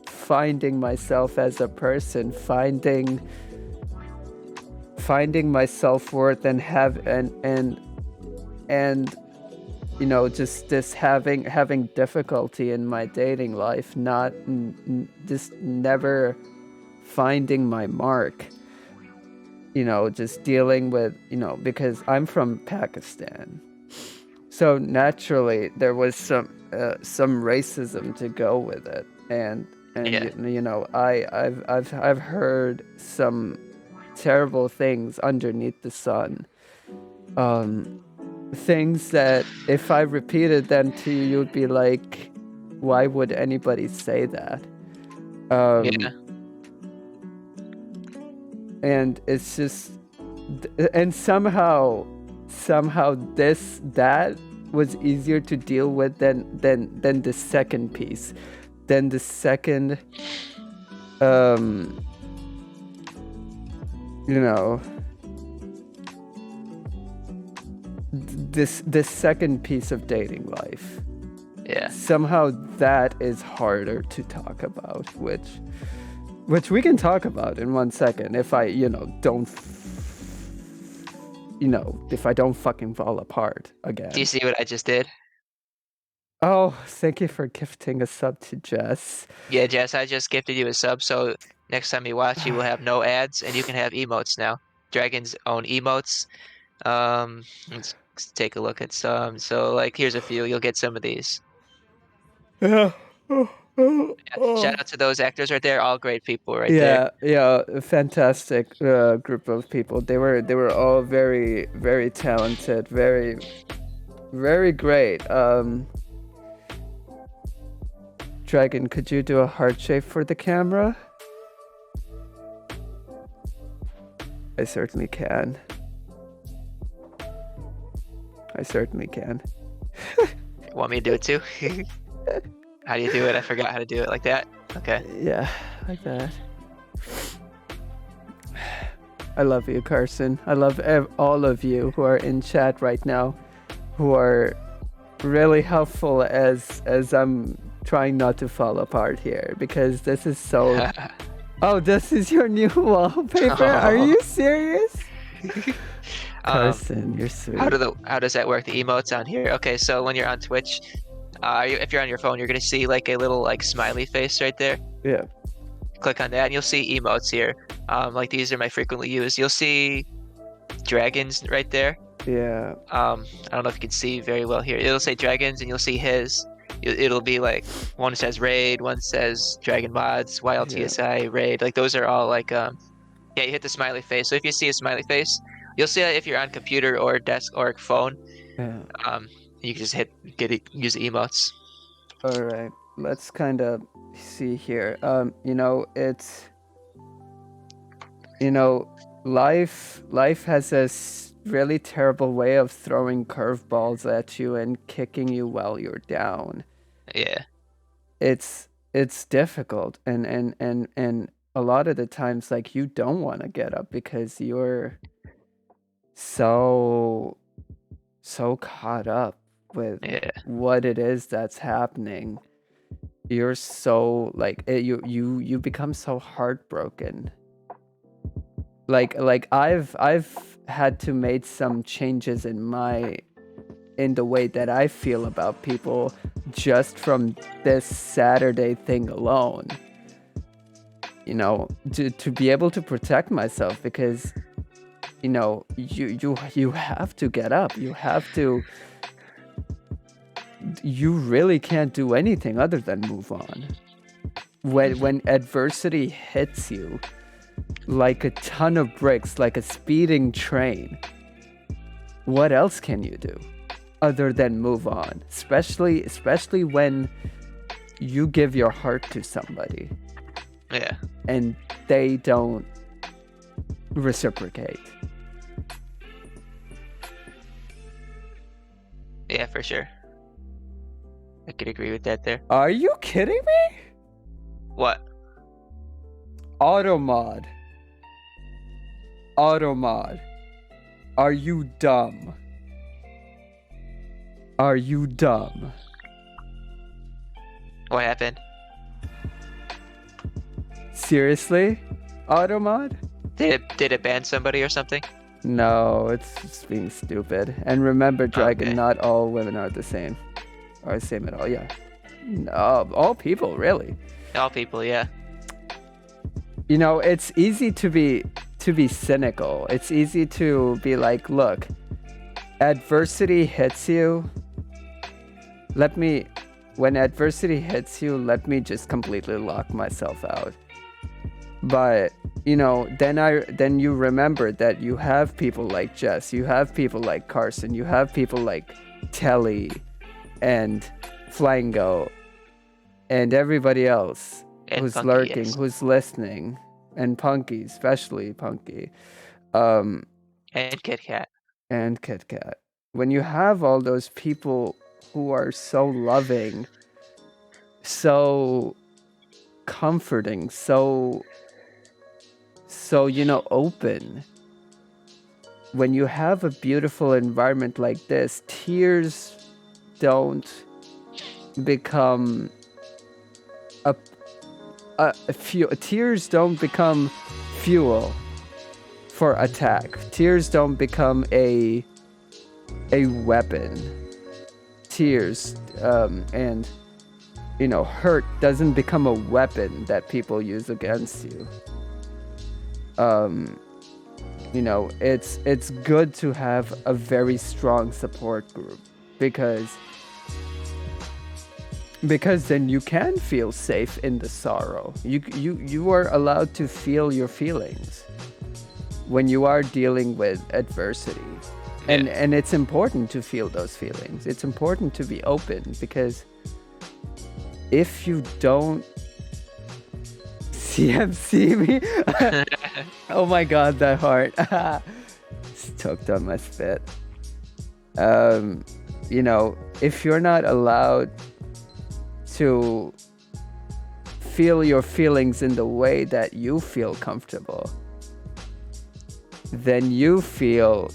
finding myself as a person, finding my self-worth and just this having difficulty in my dating life, not just never finding my mark, just dealing with, because I'm from Pakistan, so naturally there was some racism to go with it, and yeah. I've heard some terrible things underneath the sun, things that if I repeated them to you, you'd be like, why would anybody say that? Yeah. And it's just, and somehow that was easier to deal with than the second piece, than the second, this second piece of dating life. Yeah. Somehow that is harder to talk about, which we can talk about in 1 second if I, if I don't fucking fall apart again. Do you see what I just did? Oh, thank you for gifting a sub to Jess. Yeah, Jess, I just gifted you a sub, so next time you watch, you will have no ads, and you can have emotes now. Dragon's own emotes. Let's take a look at some. So, like, here's a few. You'll get some of these. Yeah. Shout out to those actors right there. All great people right there. Yeah, a fantastic group of people. They were all very, very talented, very, very great. Dragon, could you do a heart shape for the camera? I certainly can. Want me to do it too? How do you do it? I forgot how to do it. Like that? Okay. Yeah, like that. I love you, Carson. I love all of you who are in chat right now, who are really helpful as I'm trying not to fall apart here, because this is so... Oh, this is your new wallpaper? Are you serious? Carson, you're sweet. How does that work? The emotes on here? Okay, so when you're on Twitch, if you're on your phone, you're gonna see like a little like smiley face right there. Yeah. Click on that, and you'll see emotes here. Like these are my frequently used. You'll see dragons right there. Yeah. I don't know if you can see very well here. It'll say dragons, and you'll see his. It'll be like one says raid, one says dragon mods, YLTSI raid. Like those are all like yeah, you hit the smiley face. So if you see a smiley face, you'll see that if you're on computer or desk or phone. Yeah. You can just use the emotes. All right, let's kind of see here. It's life has this really terrible way of throwing curveballs at you and kicking you while you're down. Yeah. It's difficult, and a lot of the times, like, you don't want to get up because you're so caught up with what it is that's happening. you're so like you become so heartbroken. Like I've had to make some changes in the way that I feel about people just from this Saturday thing alone. You know, to be able to protect myself, because you know, you have to get up. You really can't do anything other than move on. When adversity hits you like a ton of bricks, like a speeding train, what else can you do other than move on? Especially when you give your heart to somebody. Yeah. And they don't reciprocate. Yeah, for sure. I could agree with that there. Are you kidding me? What? Automod. Are you dumb? Are you dumb? What happened? Seriously? Automod? Did it ban somebody or something? No, it's just being stupid. And remember, Dragon, Okay. not all women are the same. Or the same at all, yeah. No, all people, really. All people, yeah. You know, it's easy to be cynical. It's easy to be like, look, adversity hits you. When adversity hits you, let me just completely lock myself out. But, you know, then you remember that you have people like Jess, you have people like Carson, you have people like Telly and Flango and everybody else And who's Punky, lurking, yes. who's listening, and Punky, especially Punky, And Kit Kat. and Kit Kat. When you have all those people who are so loving, so comforting, so you know, open. When you have a beautiful environment like this, tears don't become tears don't become fuel for attack. Tears don't become a weapon. Tears and you know, hurt doesn't become a weapon that people use against you. You know, it's good to have a very strong support group because then you can feel safe in the sorrow. You are allowed to feel your feelings when you are dealing with adversity. Yeah. And it's important to feel those feelings. It's important to be open, because if you don't CMC me, oh my god, that heart. Choked on my spit. You know, if you're not allowed to feel your feelings in the way that you feel comfortable, then you feel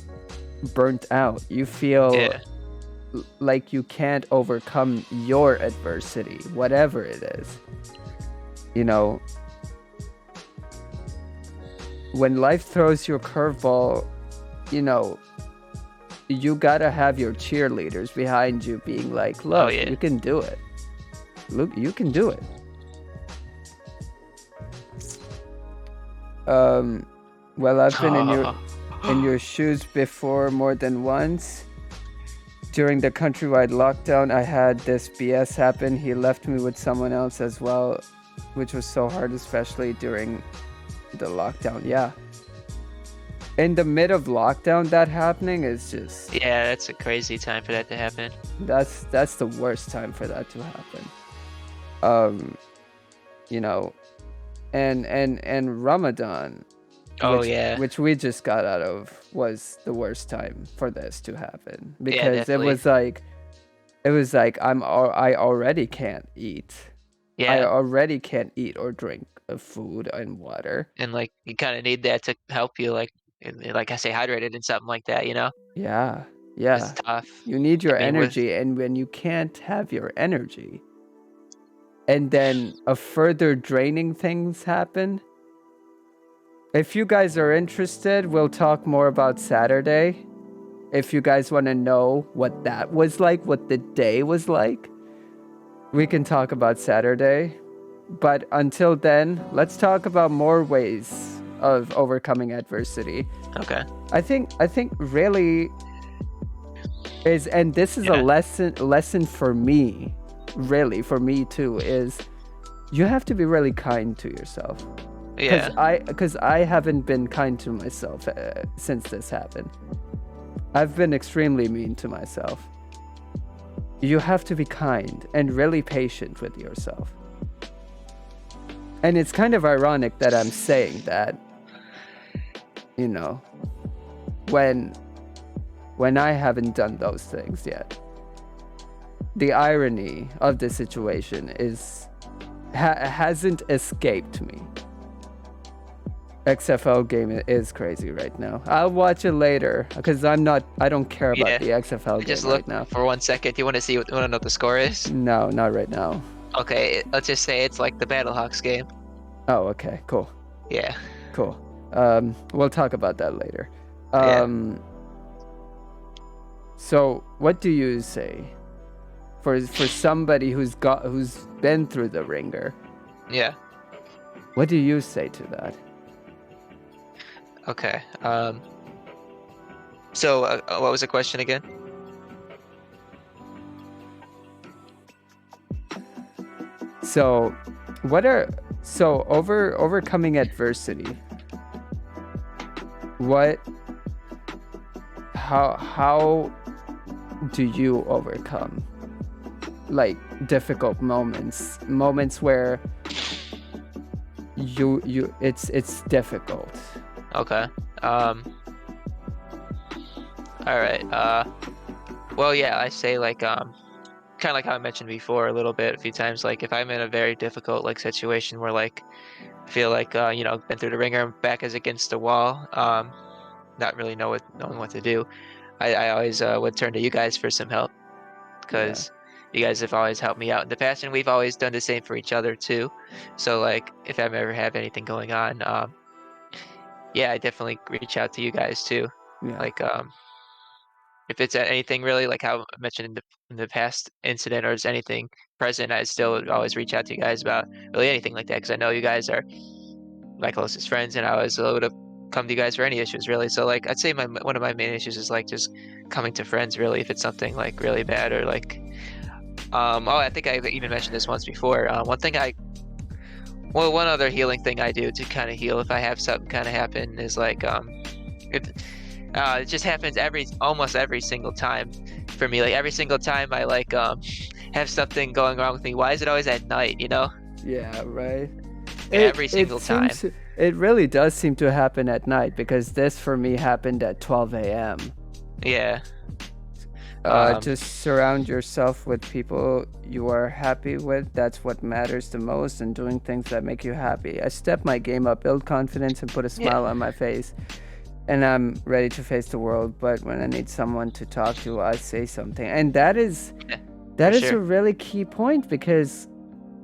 burnt out. You feel like you can't overcome your adversity, whatever it is. You know, when life throws you a curveball, you know, you gotta have your cheerleaders behind you being like, look, you can do it. Look, you can do it. Well, I've been in your shoes before more than once. During the countrywide lockdown, I had this BS happen. He left me with someone else as well, which was so hard, especially during the lockdown. Yeah. In the mid of lockdown, that happening is just... Yeah, that's a crazy time for that to happen. That's the worst time for that to happen. You know, and Ramadan, which we just got out of, was the worst time for this to happen, because it was like I already can't eat. Yeah. I already can't eat or drink food and water. And like you kind of need that to help you, like I say, hydrated and something like that, you know? Yeah. It's tough. You need your energy, and when you can't have your energy, and then a further draining things happen. If you guys are interested, we'll talk more about Saturday. If you guys want to know what that was like, what the day was like, we can talk about Saturday. But until then, let's talk about more ways of overcoming adversity. Okay. I think really is, and this is a lesson for me, really for me too, is you have to be really kind to yourself. Yeah. Because I haven't been kind to myself since this happened. I've been extremely mean to myself. You have to be kind and really patient with yourself. And it's kind of ironic that I'm saying that, you know, when I haven't done those things yet. The irony of the situation is hasn't escaped me. XFL game is crazy right now. I'll watch it later because I don't care about the XFL game Just right look now. for 1 second. Do you want to know what the score is? No, not right now. Okay, let's just say it's like the Battlehawks game. Oh, okay, cool. Yeah. Cool. We'll talk about that later. So what do you say for somebody who's been through the ringer? Yeah. What do you say to that? Okay. So what was the question again? So overcoming adversity. How do you overcome like difficult moments where it's difficult? Okay. All right. Well, yeah, I say like kind of like how I mentioned before a few times, like if I'm in a very difficult like situation where like I feel like been through the ringer, I'm back as against the wall, not really knowing what to do, I always would turn to you guys for some help, because you guys have always helped me out in the past, and we've always done the same for each other too. So like if I ever have anything going on, I definitely reach out to you guys too. Like if it's anything really like how I mentioned in the past incident, or is anything present, I still would always reach out to you guys about really anything like that, because I know you guys are my closest friends, and I always would have come to you guys for any issues really. So like I'd say one of my main issues is like just coming to friends really if it's something like really bad, or like I think I even mentioned this once before. One other healing thing I do to kind of heal if I have something kind of happen is like it just happens almost every single time for me. Like every single time I like have something going wrong with me. Why is it always at night? Yeah, right. Every single time. It really does seem to happen at night, because this for me happened at 12 a.m. Yeah. Just surround yourself with people you are happy with. That's what matters the most, and doing things that make you happy. I step my game up, build confidence, and put a smile on my face. And I'm ready to face the world. But when I need someone to talk to, I say something. And that is a really key point, because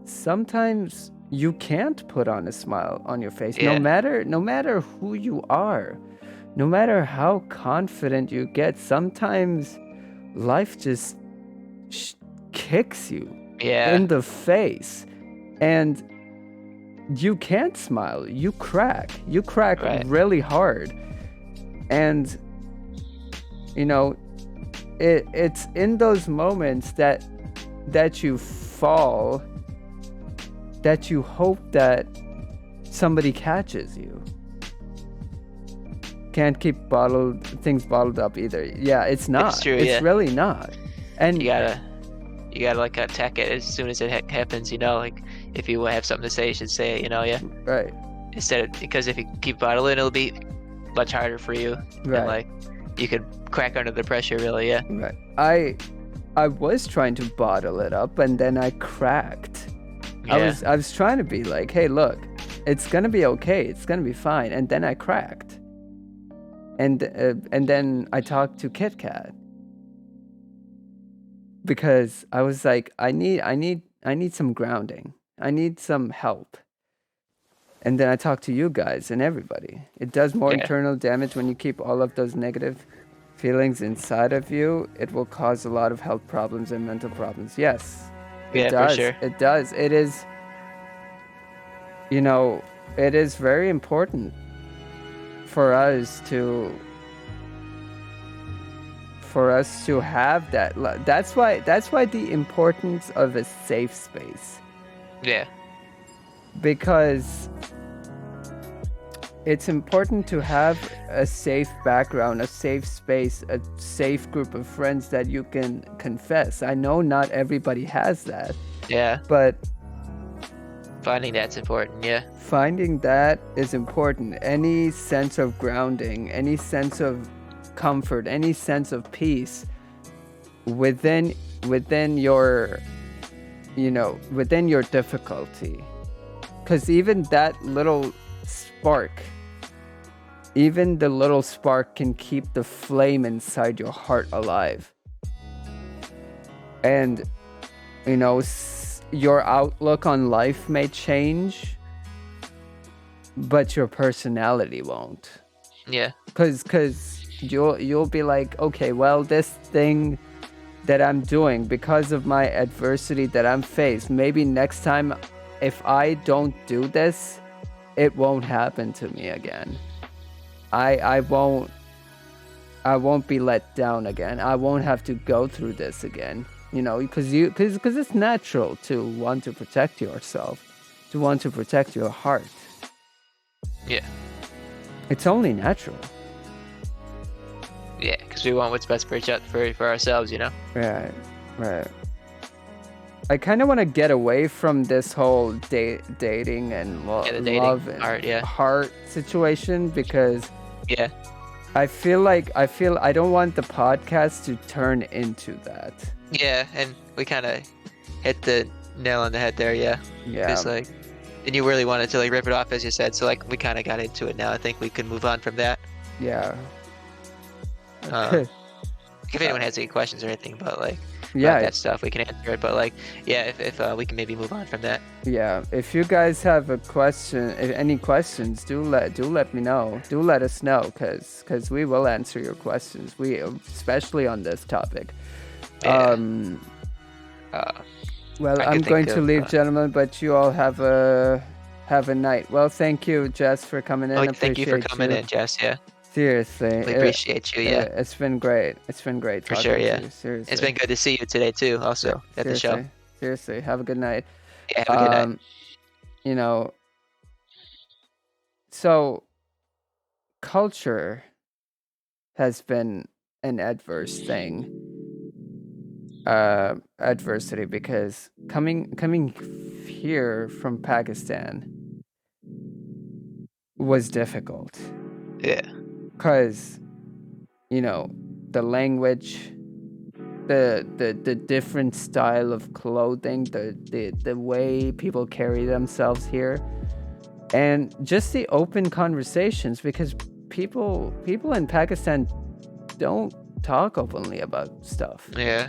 sometimes you can't put on a smile on your face, no matter who you are, no matter how confident you get. Sometimes life just kicks you in the face, and you can't smile. You crack really hard. And it's in those moments that you fall, that you hope that somebody catches you. Can't keep things bottled up either. Yeah, it's not. It's true, it's really not. And you gotta like attack it as soon as it happens. Like if you have something to say, you should say it. Right. Because if you keep bottling, it'll be much harder for you. Right. And like you could crack under the pressure, really. Yeah. Right. I was trying to bottle it up, and then I cracked. Yeah. I was trying to be like, hey, look, it's gonna be okay, it's gonna be fine, and then I cracked. And then I talked to Kit Kat, because I was like, I need some grounding. I need some help. And then I talk to you guys and everybody. It does more Yeah. internal damage when you keep all of those negative feelings inside of you. It will cause a lot of health problems and mental problems. Yes, it Yeah, for does. sure. It does. It is, it is very important for us to have that. That's why the importance of a safe space. Yeah. Because it's important to have a safe background, a safe space, a safe group of friends that you can confess. I know not everybody has that, Yeah. but Finding that's important. Yeah. finding that is important. Any sense of grounding, any sense of comfort, any sense of peace within your within your difficulty. Because even that little spark, even the little spark can keep the flame inside your heart alive. And, your outlook on life may change, but your personality won't. Yeah. Because you'll be like, okay, well, this thing that I'm doing, because of my adversity that I'm faced, maybe next time if I don't do this, it won't happen to me again. I won't be let down again. I won't have to go through this again. Because it's natural to want to protect yourself, to want to protect your heart. Yeah. It's only natural. Yeah, because we want what's best for ourselves, Right. I kind of want to get away from this whole dating and the dating love and heart situation, because Yeah. I feel I don't want the podcast to turn into that. Yeah, and we kind of hit the nail on the head there. Yeah. Yeah. Because and you really wanted to rip it off, as you said. So we kind of got into it now. I think we can move on from that. Yeah. If anyone has any questions or anything about about Yeah. that stuff, we can answer it. But if we can maybe move on from that. Yeah. If you guys have any questions, do let me know. Do let us know, because we will answer your questions. Especially on this topic. Yeah. Well, I I'm could going think to of, leave, gentlemen, but you all have a night. Well, thank you, Jess, for coming in. Thank you for coming in, Jess. Yeah. Seriously. We appreciate you. Yeah. It's been great. It's been great For talking sure, to yeah. you. Seriously. It's been good to see you today too. Also at the show. Seriously. Have a good night. Yeah. Have a good night. So culture has been an adverse thing. Adversity, because coming here from Pakistan was difficult. Yeah. Because the language, the different style of clothing, the way people carry themselves here, and just the open conversations, because people in Pakistan don't talk openly about stuff. Yeah.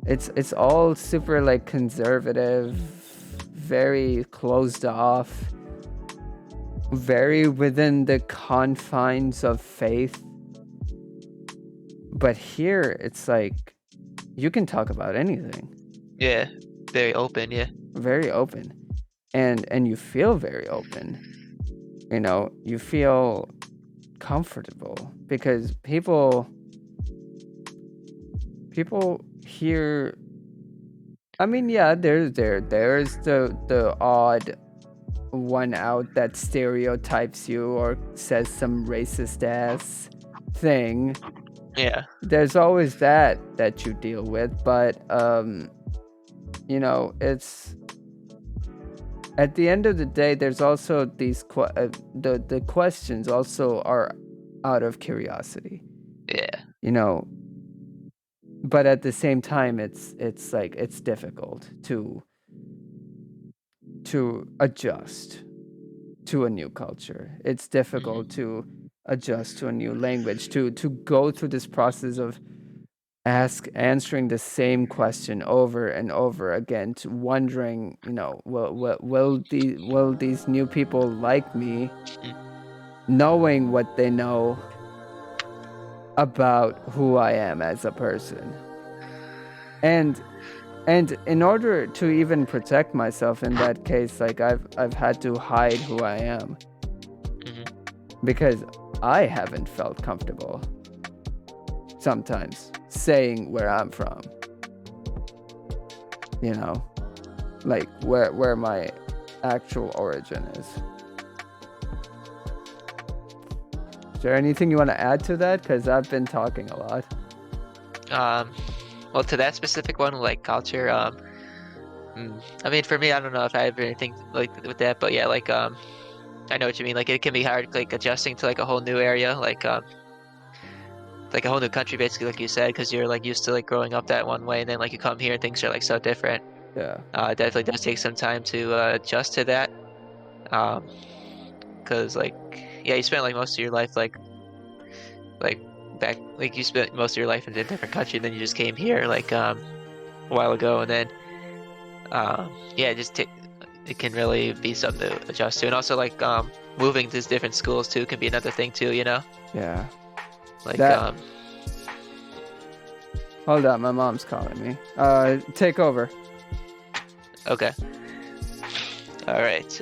It's all super conservative, very closed off, very within the confines of faith. But here it's you can talk about anything. Yeah. Very open. Yeah. Very open. And you feel very open. You feel comfortable, because people here, I mean, yeah, there's the odd one out that stereotypes you or says some racist ass thing. Yeah. There's always that you deal with, but it's at the end of the day, there's also these the questions also are out of curiosity. Yeah. But at the same time, it's difficult to adjust to a new culture. It's difficult to adjust to a new language, to go through this process of answering the same question over and over again, wondering, will these new people like me, knowing what they know about who I am as a person. And in order to even protect myself in that case, like I've had to hide who I am. Because I haven't felt comfortable sometimes saying where I'm from. Like where my actual origin is. Is there anything you want to add to that? Because I've been talking a lot. Well, to that specific one, like culture, I mean, for me, I don't know if I have anything like with that, but yeah, like I know what you mean. Like it can be hard, like adjusting to like a whole new area, like a whole new country, basically, like you said, because you're like used to like growing up that one way, and then like you come here and things are like so different. Yeah. It definitely does take some time to adjust to that. Because like, yeah, you spent like most of your life like back, like you spent most of your life in a different country, and then you just came here like a while ago, and then yeah, it can really be something to adjust to, and also like moving to different schools too can be another thing too, Yeah. Like Hold on, my mom's calling me. Take over. Okay. All right.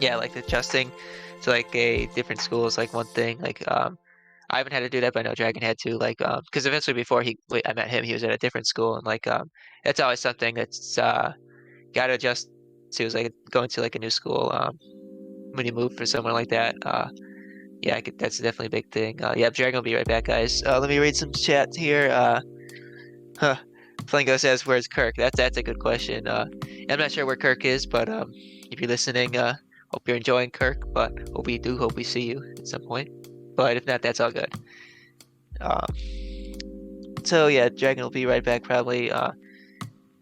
Yeah, like adjusting to like a different school is like one thing. Like I haven't had to do that, but I know Dragon had to. Like because eventually before I met him, he was at a different school, and like it's always something that's got to adjust to. Is like going to like a new school when you move for somewhere like that. Yeah, that's definitely a big thing. Yeah, Dragon will be right back, guys. Let me read some chat here. Flango says, "Where's Kirk?" That's a good question. I'm not sure where Kirk is, but if you're listening, hope you're enjoying Kirk. But hope we see you at some point. But if not, that's all good. So yeah, Dragon will be right back probably.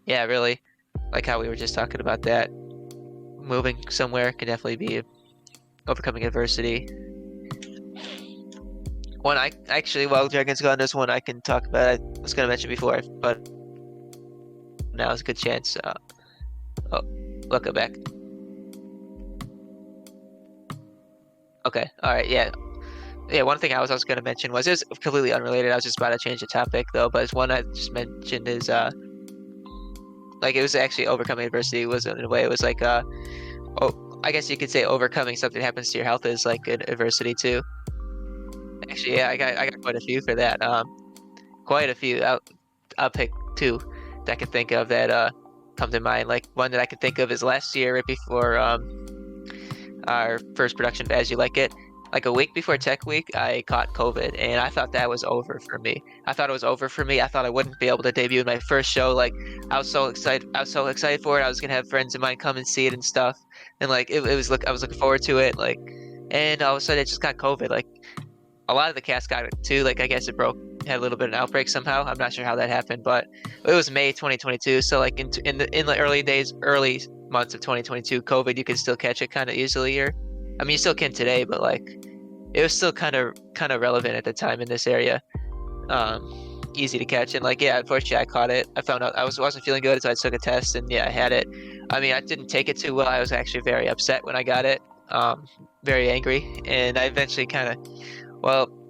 Yeah, really, like how we were just talking about that. Moving somewhere can definitely be overcoming adversity. One I actually, while Dragon's gone, there's one I can talk about. I was gonna mention before, but now is a good chance. Oh, welcome back. Okay, all right, yeah. One thing I was also gonna mention was, it was completely unrelated. I was just about to change the topic though, but it's one I just mentioned is like it was actually overcoming adversity. Was in a way it was like I guess you could say overcoming something that happens to your health is like an adversity too. Actually, yeah, I got quite a few for that. Quite a few. I'll pick two that I can think of that come to mind. Like one that I can think of is last year, right before our first production of As You Like It. Like a week before Tech Week, I caught COVID, and I thought that was over for me. I thought I wouldn't be able to debut in my first show. Like I was so excited for it. I was gonna have friends of mine come and see it and stuff, and like I was looking forward to it. Like, and all of a sudden, it just got COVID. Like a lot of the cast got it too. Like I guess it had a little bit of an outbreak somehow. I'm not sure how that happened, but it was May 2022. So like in the early months of 2022, COVID, you could still catch it kind of easily. Or I mean, you still can today, but like it was still kind of relevant at the time in this area. Easy to catch, and like, yeah, unfortunately I caught it. I found out I wasn't feeling good, so I took a test, and yeah, I had it. I mean, I didn't take it too well. I was actually very upset when I got it, very angry, and I eventually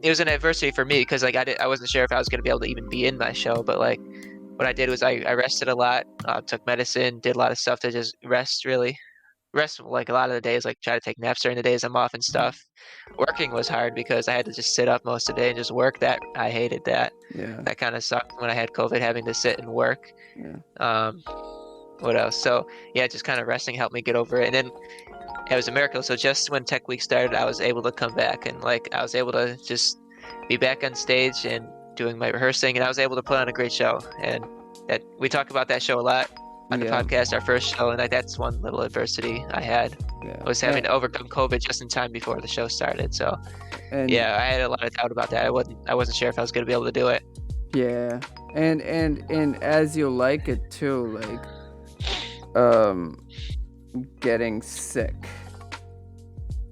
it was an adversity for me because like I wasn't sure if I was going to be able to even be in my show, but like what I did was I rested a lot, took medicine, did a lot of stuff to just rest like a lot of the days, like try to take naps during the days I'm off and stuff. Working was hard because I had to just sit up most of the day and just work. That I hated that. Yeah. That kind of sucked when I had COVID, having to sit and work. Yeah. What else? So yeah, just kind of resting helped me get over it. And then it was a miracle. So just when Tech Week started, I was able to come back, and like I was able to just be back on stage and doing my rehearsing, and I was able to put on a great show. And that we talk about that show a lot on the podcast, our first show, and like that's one little adversity I had. I was having to overcome COVID just in time before the show started. So yeah, I had a lot of doubt about that. I wasn't sure if I was going to be able to do it. Yeah, and As You Like It too, like getting sick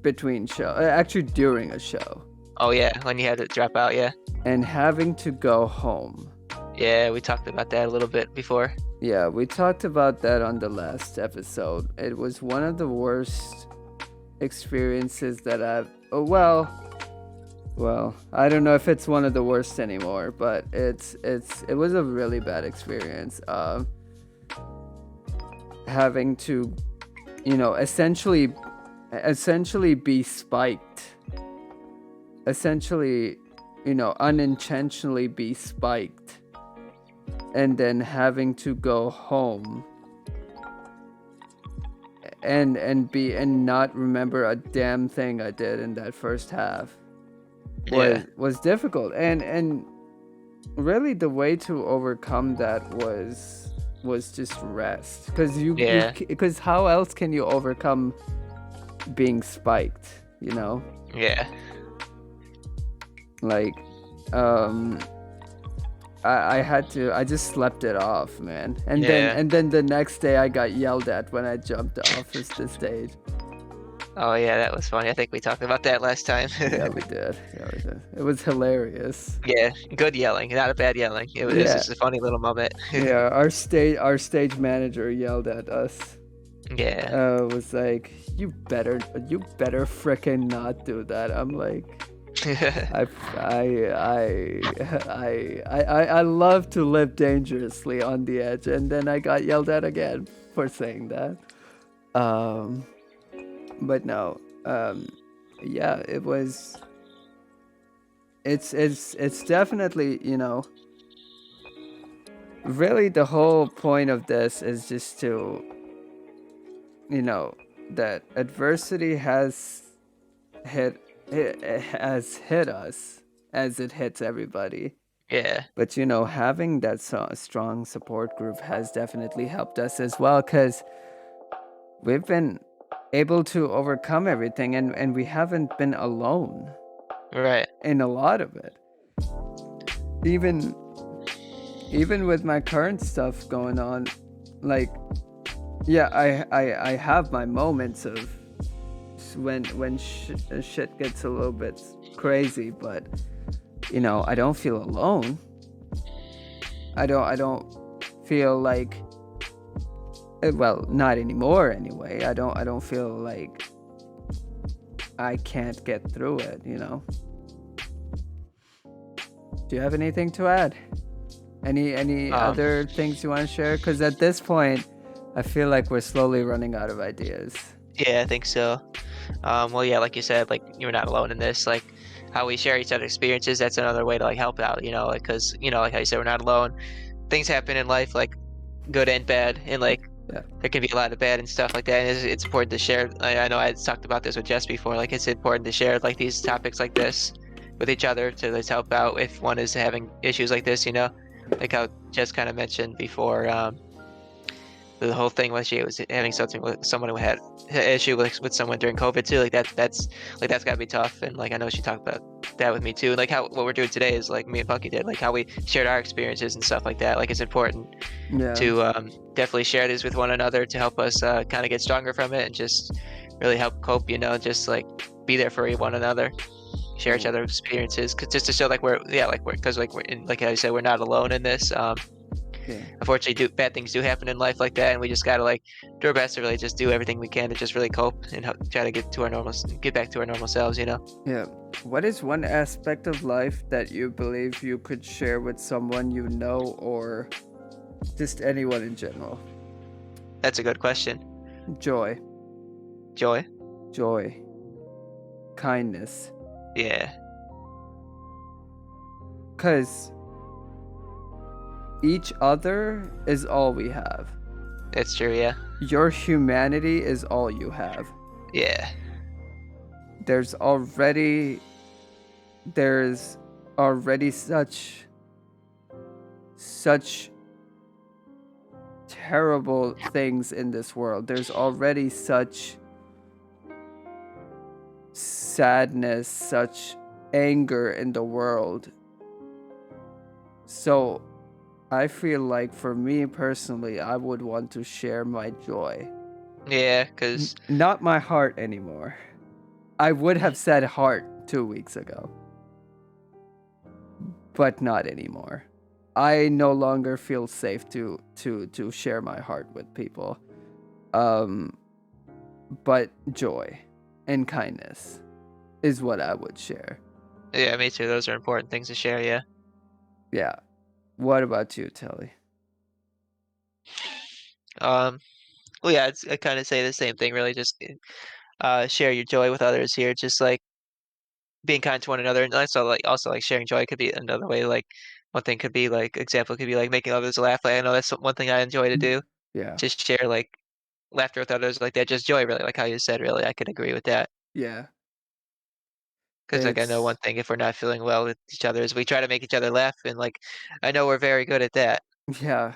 between show, actually during a show. Oh yeah, when you had to drop out, yeah. and having to go home. Yeah, we talked about that a little bit before. Yeah, we talked about that on the last episode. It was one of the worst experiences that I've. Oh, well, I don't know if it's one of the worst anymore, but it was a really bad experience. Having to, essentially be spiked. Essentially, unintentionally be spiked, and then having to go home and not remember a damn thing I did in that first half was difficult, and really the way to overcome that was just rest, because how else can you overcome being spiked, Yeah. like I just slept it off, man. And then the next day I got yelled at when I jumped off the stage. Oh yeah, that was funny. I think we talked about that last time. Yeah, we did. It was hilarious. Yeah, good yelling, not a bad yelling. It was just a funny little moment. Yeah, our stage manager yelled at us. Yeah. Was like, you better frickin' not do that. I'm like, I love to live dangerously on the edge, and then I got yelled at again for saying that. But no, yeah, it was. It's definitely, really the whole point of this is just to, that adversity has hit us as it hits everybody. Yeah. But having that strong support group has definitely helped us as well, because we've been able to overcome everything, and we haven't been alone. Right. In a lot of it. Even with my current stuff going on, like, yeah, I have my moments of when shit gets a little bit crazy, but I don't feel alone. I don't feel like, well, not anymore anyway. I don't feel like I can't get through it, Do you have anything to add? Any other things you want to share? Because at this point, I feel like we're slowly running out of ideas. Yeah, I think so. Well, yeah, like you said, like, you're not alone in this. Like, how we share each other's experiences, that's another way to like help out, like, because like how you said, we're not alone. Things happen in life, like good and bad, and like there can be a lot of bad and stuff like that, and it's important to share. I know I had talked about this with Jess before, like it's important to share like these topics like this with each other to just help out if one is having issues like this, like how Jess kind of mentioned before. The whole thing was she was having something with someone who had an issue with someone during COVID too. Like that's gotta be tough. And like I know she talked about that with me too. And like what we're doing today is like me and Punky did, like how we shared our experiences and stuff like that. Like it's important to definitely share this with one another to help us kind of get stronger from it and just really help cope. Just like be there for one another, share each other's experiences, just to show like because we're in, like I said, we're not alone in this. Unfortunately, bad things do happen in life like that, and we just gotta like do our best to really just do everything we can to just really cope and try to get back to our normal selves. Yeah. What is one aspect of life that you believe you could share with someone you know, or just anyone in general? That's a good question. Joy. Kindness. Yeah. Because each other is all we have. That's true, yeah. Your humanity is all you have. Yeah. There's already such terrible things in this world. There's already such sadness, such anger in the world. So I feel like for me personally, I would want to share my joy. Yeah, because not my heart anymore. I would have said heart 2 weeks ago. but not anymore. I no longer feel safe to share my heart with people. But joy and kindness is what I would share. Yeah, me too. Those are important things to share. Yeah. Yeah. What about you, Telly? Well, yeah, I kind of say the same thing. Really, just share your joy with others here. Just like being kind to one another, and also like sharing joy could be another way. Like one thing could be like example could be like making others laugh. Like I know that's one thing I enjoy to do. Yeah. Just share like laughter with others like that. Just joy, really, like how you said. Really, I could agree with that. Yeah. Because like I know one thing, if we're not feeling well with each other, is we try to make each other laugh, and like I know we're very good at that. Yeah.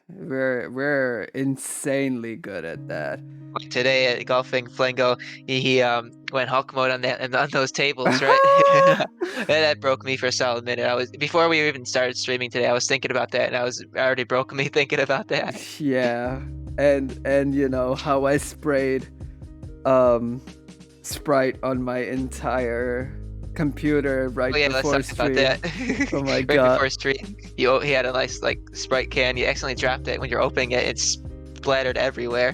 We're insanely good at that. Like today at golfing, Flango, he went Hulk mode on that and on those tables, right? That broke me for a solid minute. I was before we even started streaming today. I was thinking about that, and I was already broke me thinking about that. Yeah. And you know how I sprayed Sprite on my entire computer right Oh yeah, let's before talk stream. about that. Oh my Right god. before stream, he had a nice like Sprite can. You accidentally dropped it when you're opening it. It's splattered everywhere.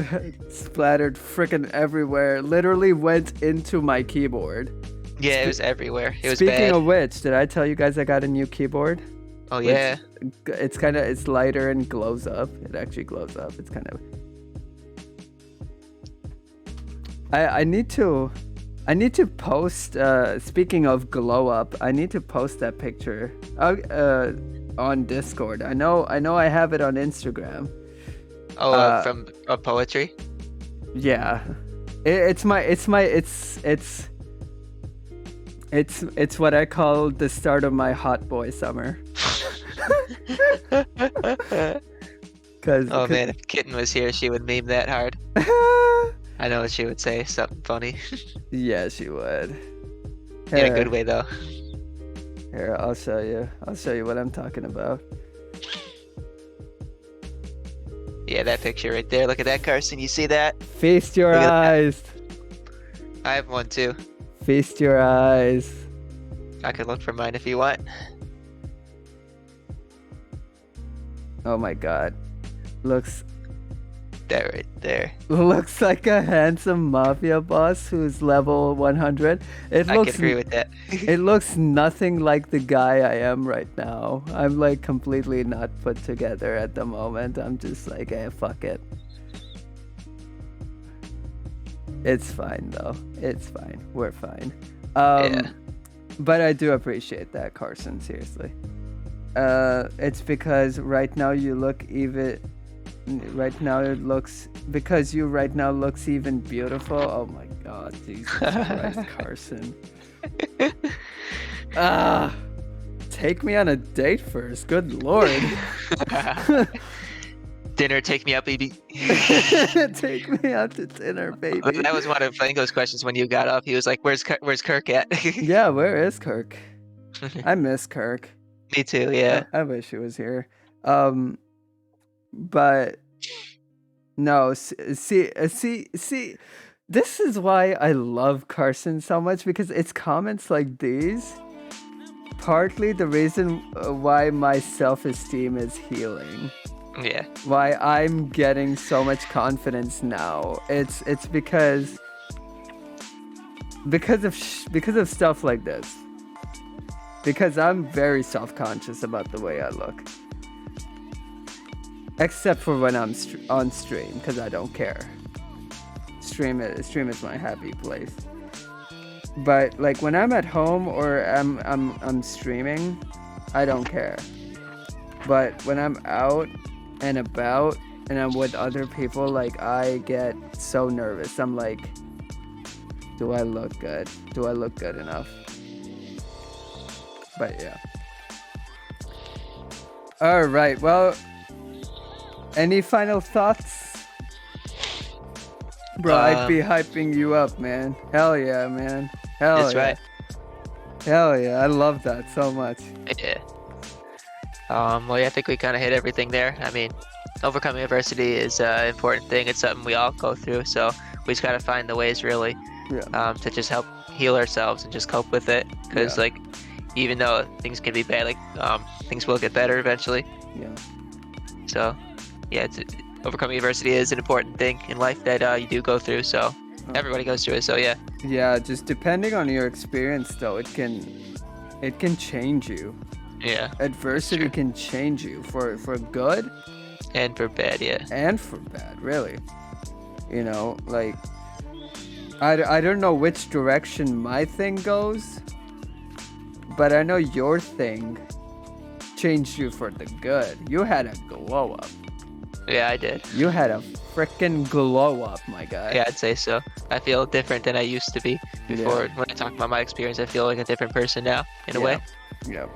Splattered frickin' everywhere. Literally went into my keyboard. Yeah, it was everywhere. It was Speaking bad. of which, did I tell you guys I got a new keyboard? Oh yeah. It's lighter and glows up. It actually glows up. It's kind of. I need to post. Speaking of glow up, I need to post that picture. On Discord. I know. I have it on Instagram. Oh, from poetry. Yeah, it's what I call the start of my hot boy summer. Oh man, if Kitten was here, she would meme that hard. I know what she would say, something funny. Yeah, she would. In a good way though. Here, I'll show you. I'll show you what I'm talking about. Yeah, that picture right there. Look at that, Carson. You see that? Feast your Look at that. eyes. I have one too. Feast your eyes. I can look for mine if you want. Oh my god. Looks That right there. Looks like a handsome mafia boss who's level 100. I can agree with that. It looks nothing like the guy I am right now. I'm like completely not put together at the moment. I'm just like, hey, fuck it. It's fine though. It's fine. We're fine. Yeah. But I do appreciate that, Carson, seriously. It's because right now you look even... Right now it looks... Because you right now looks even beautiful. Oh my god, Jesus Christ, Carson. Take me on a date first. Good lord. Dinner, take me out, baby. Take me out to dinner, baby. That was one of Flango's questions when you got up. He was like, "Where's Kirk at?" Yeah, where is Kirk? I miss Kirk. Me too. Yeah. I wish he was here. But no, see. This is why I love Carson so much, because it's comments like these. Partly the reason why my self-esteem is healing. Yeah. Why I'm getting so much confidence now. It's because of stuff like this. Because I'm very self-conscious about the way I look. Except for when I'm on stream, because I don't care. Stream is my happy place. But like when I'm at home or I'm streaming, I don't care. But when I'm out and about and I'm with other people, like I get so nervous. I'm like, do I look good? Do I look good enough? But yeah. All right. Well, any final thoughts? Bro, I'd be hyping you up, man. Hell yeah, man. Hell That's yeah. right. Hell yeah. I love that so much. Yeah. Well, yeah, I think we kind of hit everything there. I mean, overcoming adversity is an important thing. It's something we all go through. So we just got to find the ways, really, Yeah. to just help heal ourselves and just cope with it. Because, Yeah. like, even though things can be bad, like things will get better eventually. Yeah. So yeah, overcoming adversity is an important thing in life that you do go through. So everybody goes through it. So yeah. Yeah, just depending on your experience, though, it can change you. Yeah. Adversity can change you for good And for bad, yeah. and for bad, really. You know, like I don't know which direction my thing goes, but I know your thing changed you for the good. You had a glow up. Yeah, I did. You had a freaking glow up, my guy. Yeah, I'd say so. I feel different than I used to be before. When I talk about my experience, I feel like a different person now, in a way. Yeah.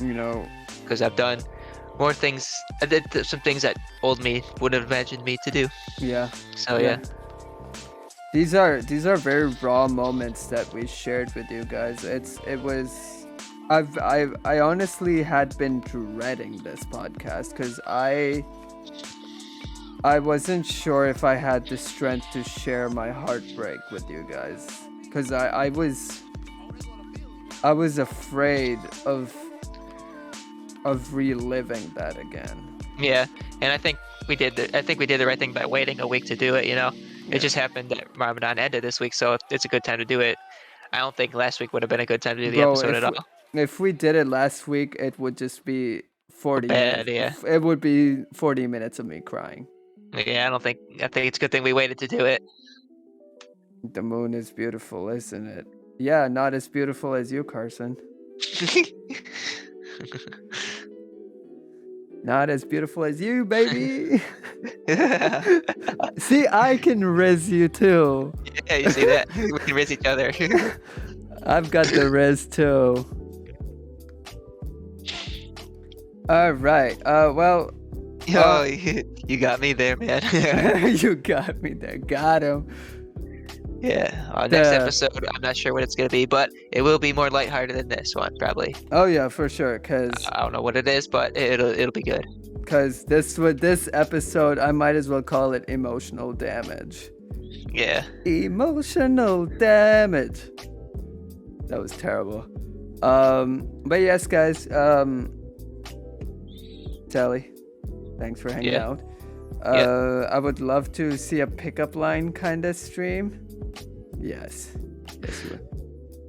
You know, Because I've done more things. I did some things that old me wouldn't have imagined me to do. yeah. So yeah. These are very raw moments that we shared with you guys. I honestly had been dreading this podcast because I wasn't sure if I had the strength to share my heartbreak with you guys, because I was afraid of reliving that again. Yeah, and I think we did the right thing by waiting a week to do it. You know, Yeah. it just happened that Ramadan ended this week, so it's a good time to do it. I don't think last week would have been a good time to do the Bro, episode at all. If we did it last week, it would just be 40 Bad, minutes. It would be 40 minutes of me crying. Yeah, I think it's a good thing we waited to do it. The moon is beautiful, isn't it? Yeah, not as beautiful as you, Carson. Not as beautiful as you, baby. See, I can riz you too. Yeah, you see that? We can riz each other. I've got the riz too. All right. Well. Oh, you got me there, man. You got me there. Got him. Yeah. Next episode, I'm not sure what it's gonna be, but it will be more lighthearted than this one, probably. Oh yeah, for sure. Cause I don't know what it is, but it'll be good. Cause this episode, I might as well call it emotional damage. Yeah. Emotional damage. That was terrible. But yes, guys. Telly, thanks for hanging out. I would love to see a pickup line kind of stream. Yes. Yes, you would.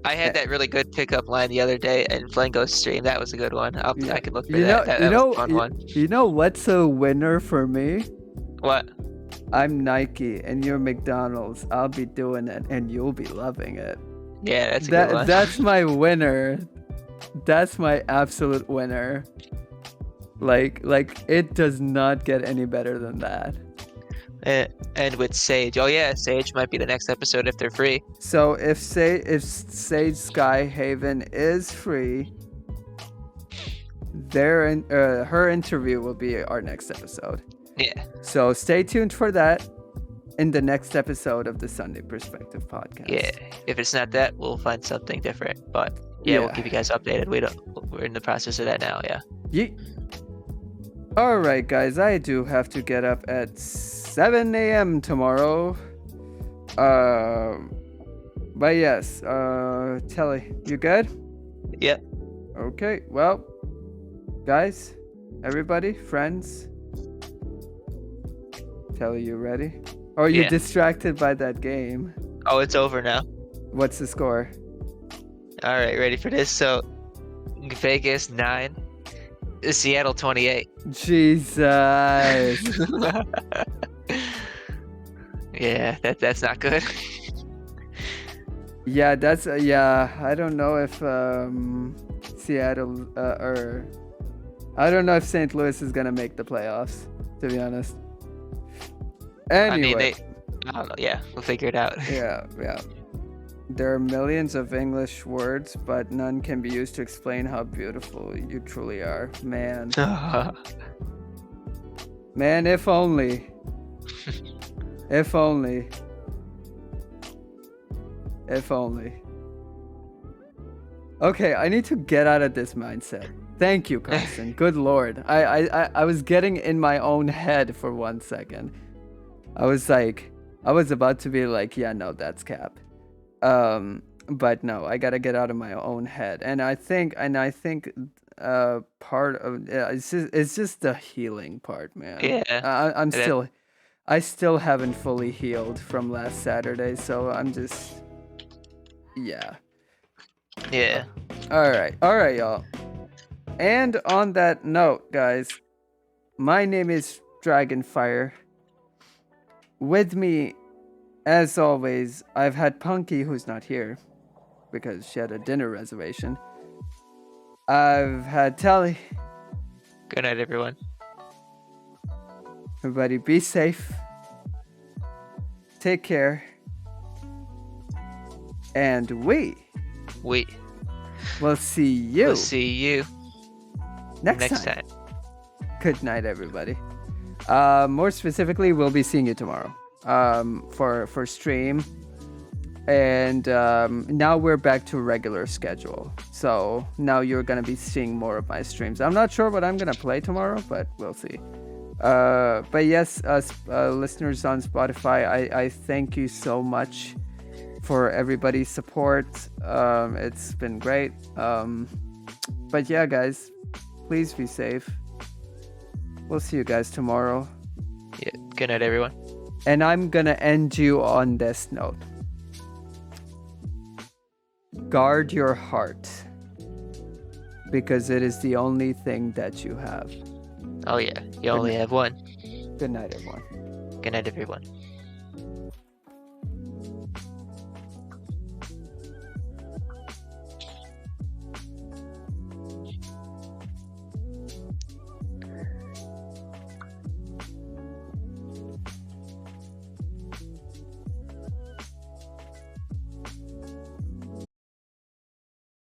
I had that really good pickup line the other day in Flango's stream. That was a good one. I can look for that. That was a fun one. You know what's a winner for me? What? I'm Nike and you're McDonald's. I'll be doing it and you'll be loving it. Yeah, that's a good one. That's my winner. That's my absolute winner. Like it does not get any better than that. And with Sage. Oh yeah, Sage might be the next episode if they're free. So if Sage Skyhaven is free, her interview will be our next episode. Yeah. So stay tuned for that in the next episode of the Sunday Perspective podcast. Yeah. If it's not that, we'll find something different. But yeah, we'll keep you guys updated. We're in the process of that now. Yeah. Yeet. All right, guys. I do have to get up at 7 a.m. tomorrow. But yes, Telly, you good? Yeah. Okay, well, guys, everybody, friends. Telly, you ready? Or are you distracted by that game? Oh, it's over now. What's the score? All right, ready for this? So, Vegas 9, Seattle 28. Jesus. Yeah, that's not good. Yeah, that's I don't know if Seattle or I don't know if St. Louis is gonna make the playoffs, to be honest. Anyway, I don't know. Yeah, we'll figure it out. yeah. There are millions of English words, but none can be used to explain how beautiful you truly are, man. Man, if only. If only. If only. Okay, I need to get out of this mindset. Thank you, Carson. Good lord. I was getting in my own head for 1 second. I was about to be like, yeah, no, that's cap. But no, I gotta get out of my own head, and I think part of it's just the healing part, man. Yeah. I'm That- still, I still haven't fully healed from last Saturday, so I'm just, yeah. Yeah. All right, y'all. And on that note, guys, my name is Dragonfire. With me, as always, I've had Punky, who's not here because she had a dinner reservation. I've had Telly. Good night, everyone. Everybody be safe. Take care. And we We will see you will see you next time. Good night, everybody. More specifically, we'll be seeing you tomorrow for stream. And now we're back to regular schedule. So now you're going to be seeing more of my streams. I'm not sure what I'm going to play tomorrow, but we'll see. But yes, listeners on Spotify, I thank you so much for everybody's support. It's been great. But yeah, guys, please be safe. We'll see you guys tomorrow. Yeah. Good night, everyone. And I'm going to end you on this note. Guard your heart, because it is the only thing that you have. Oh yeah. You only have one. Good night, everyone. Good night, everyone.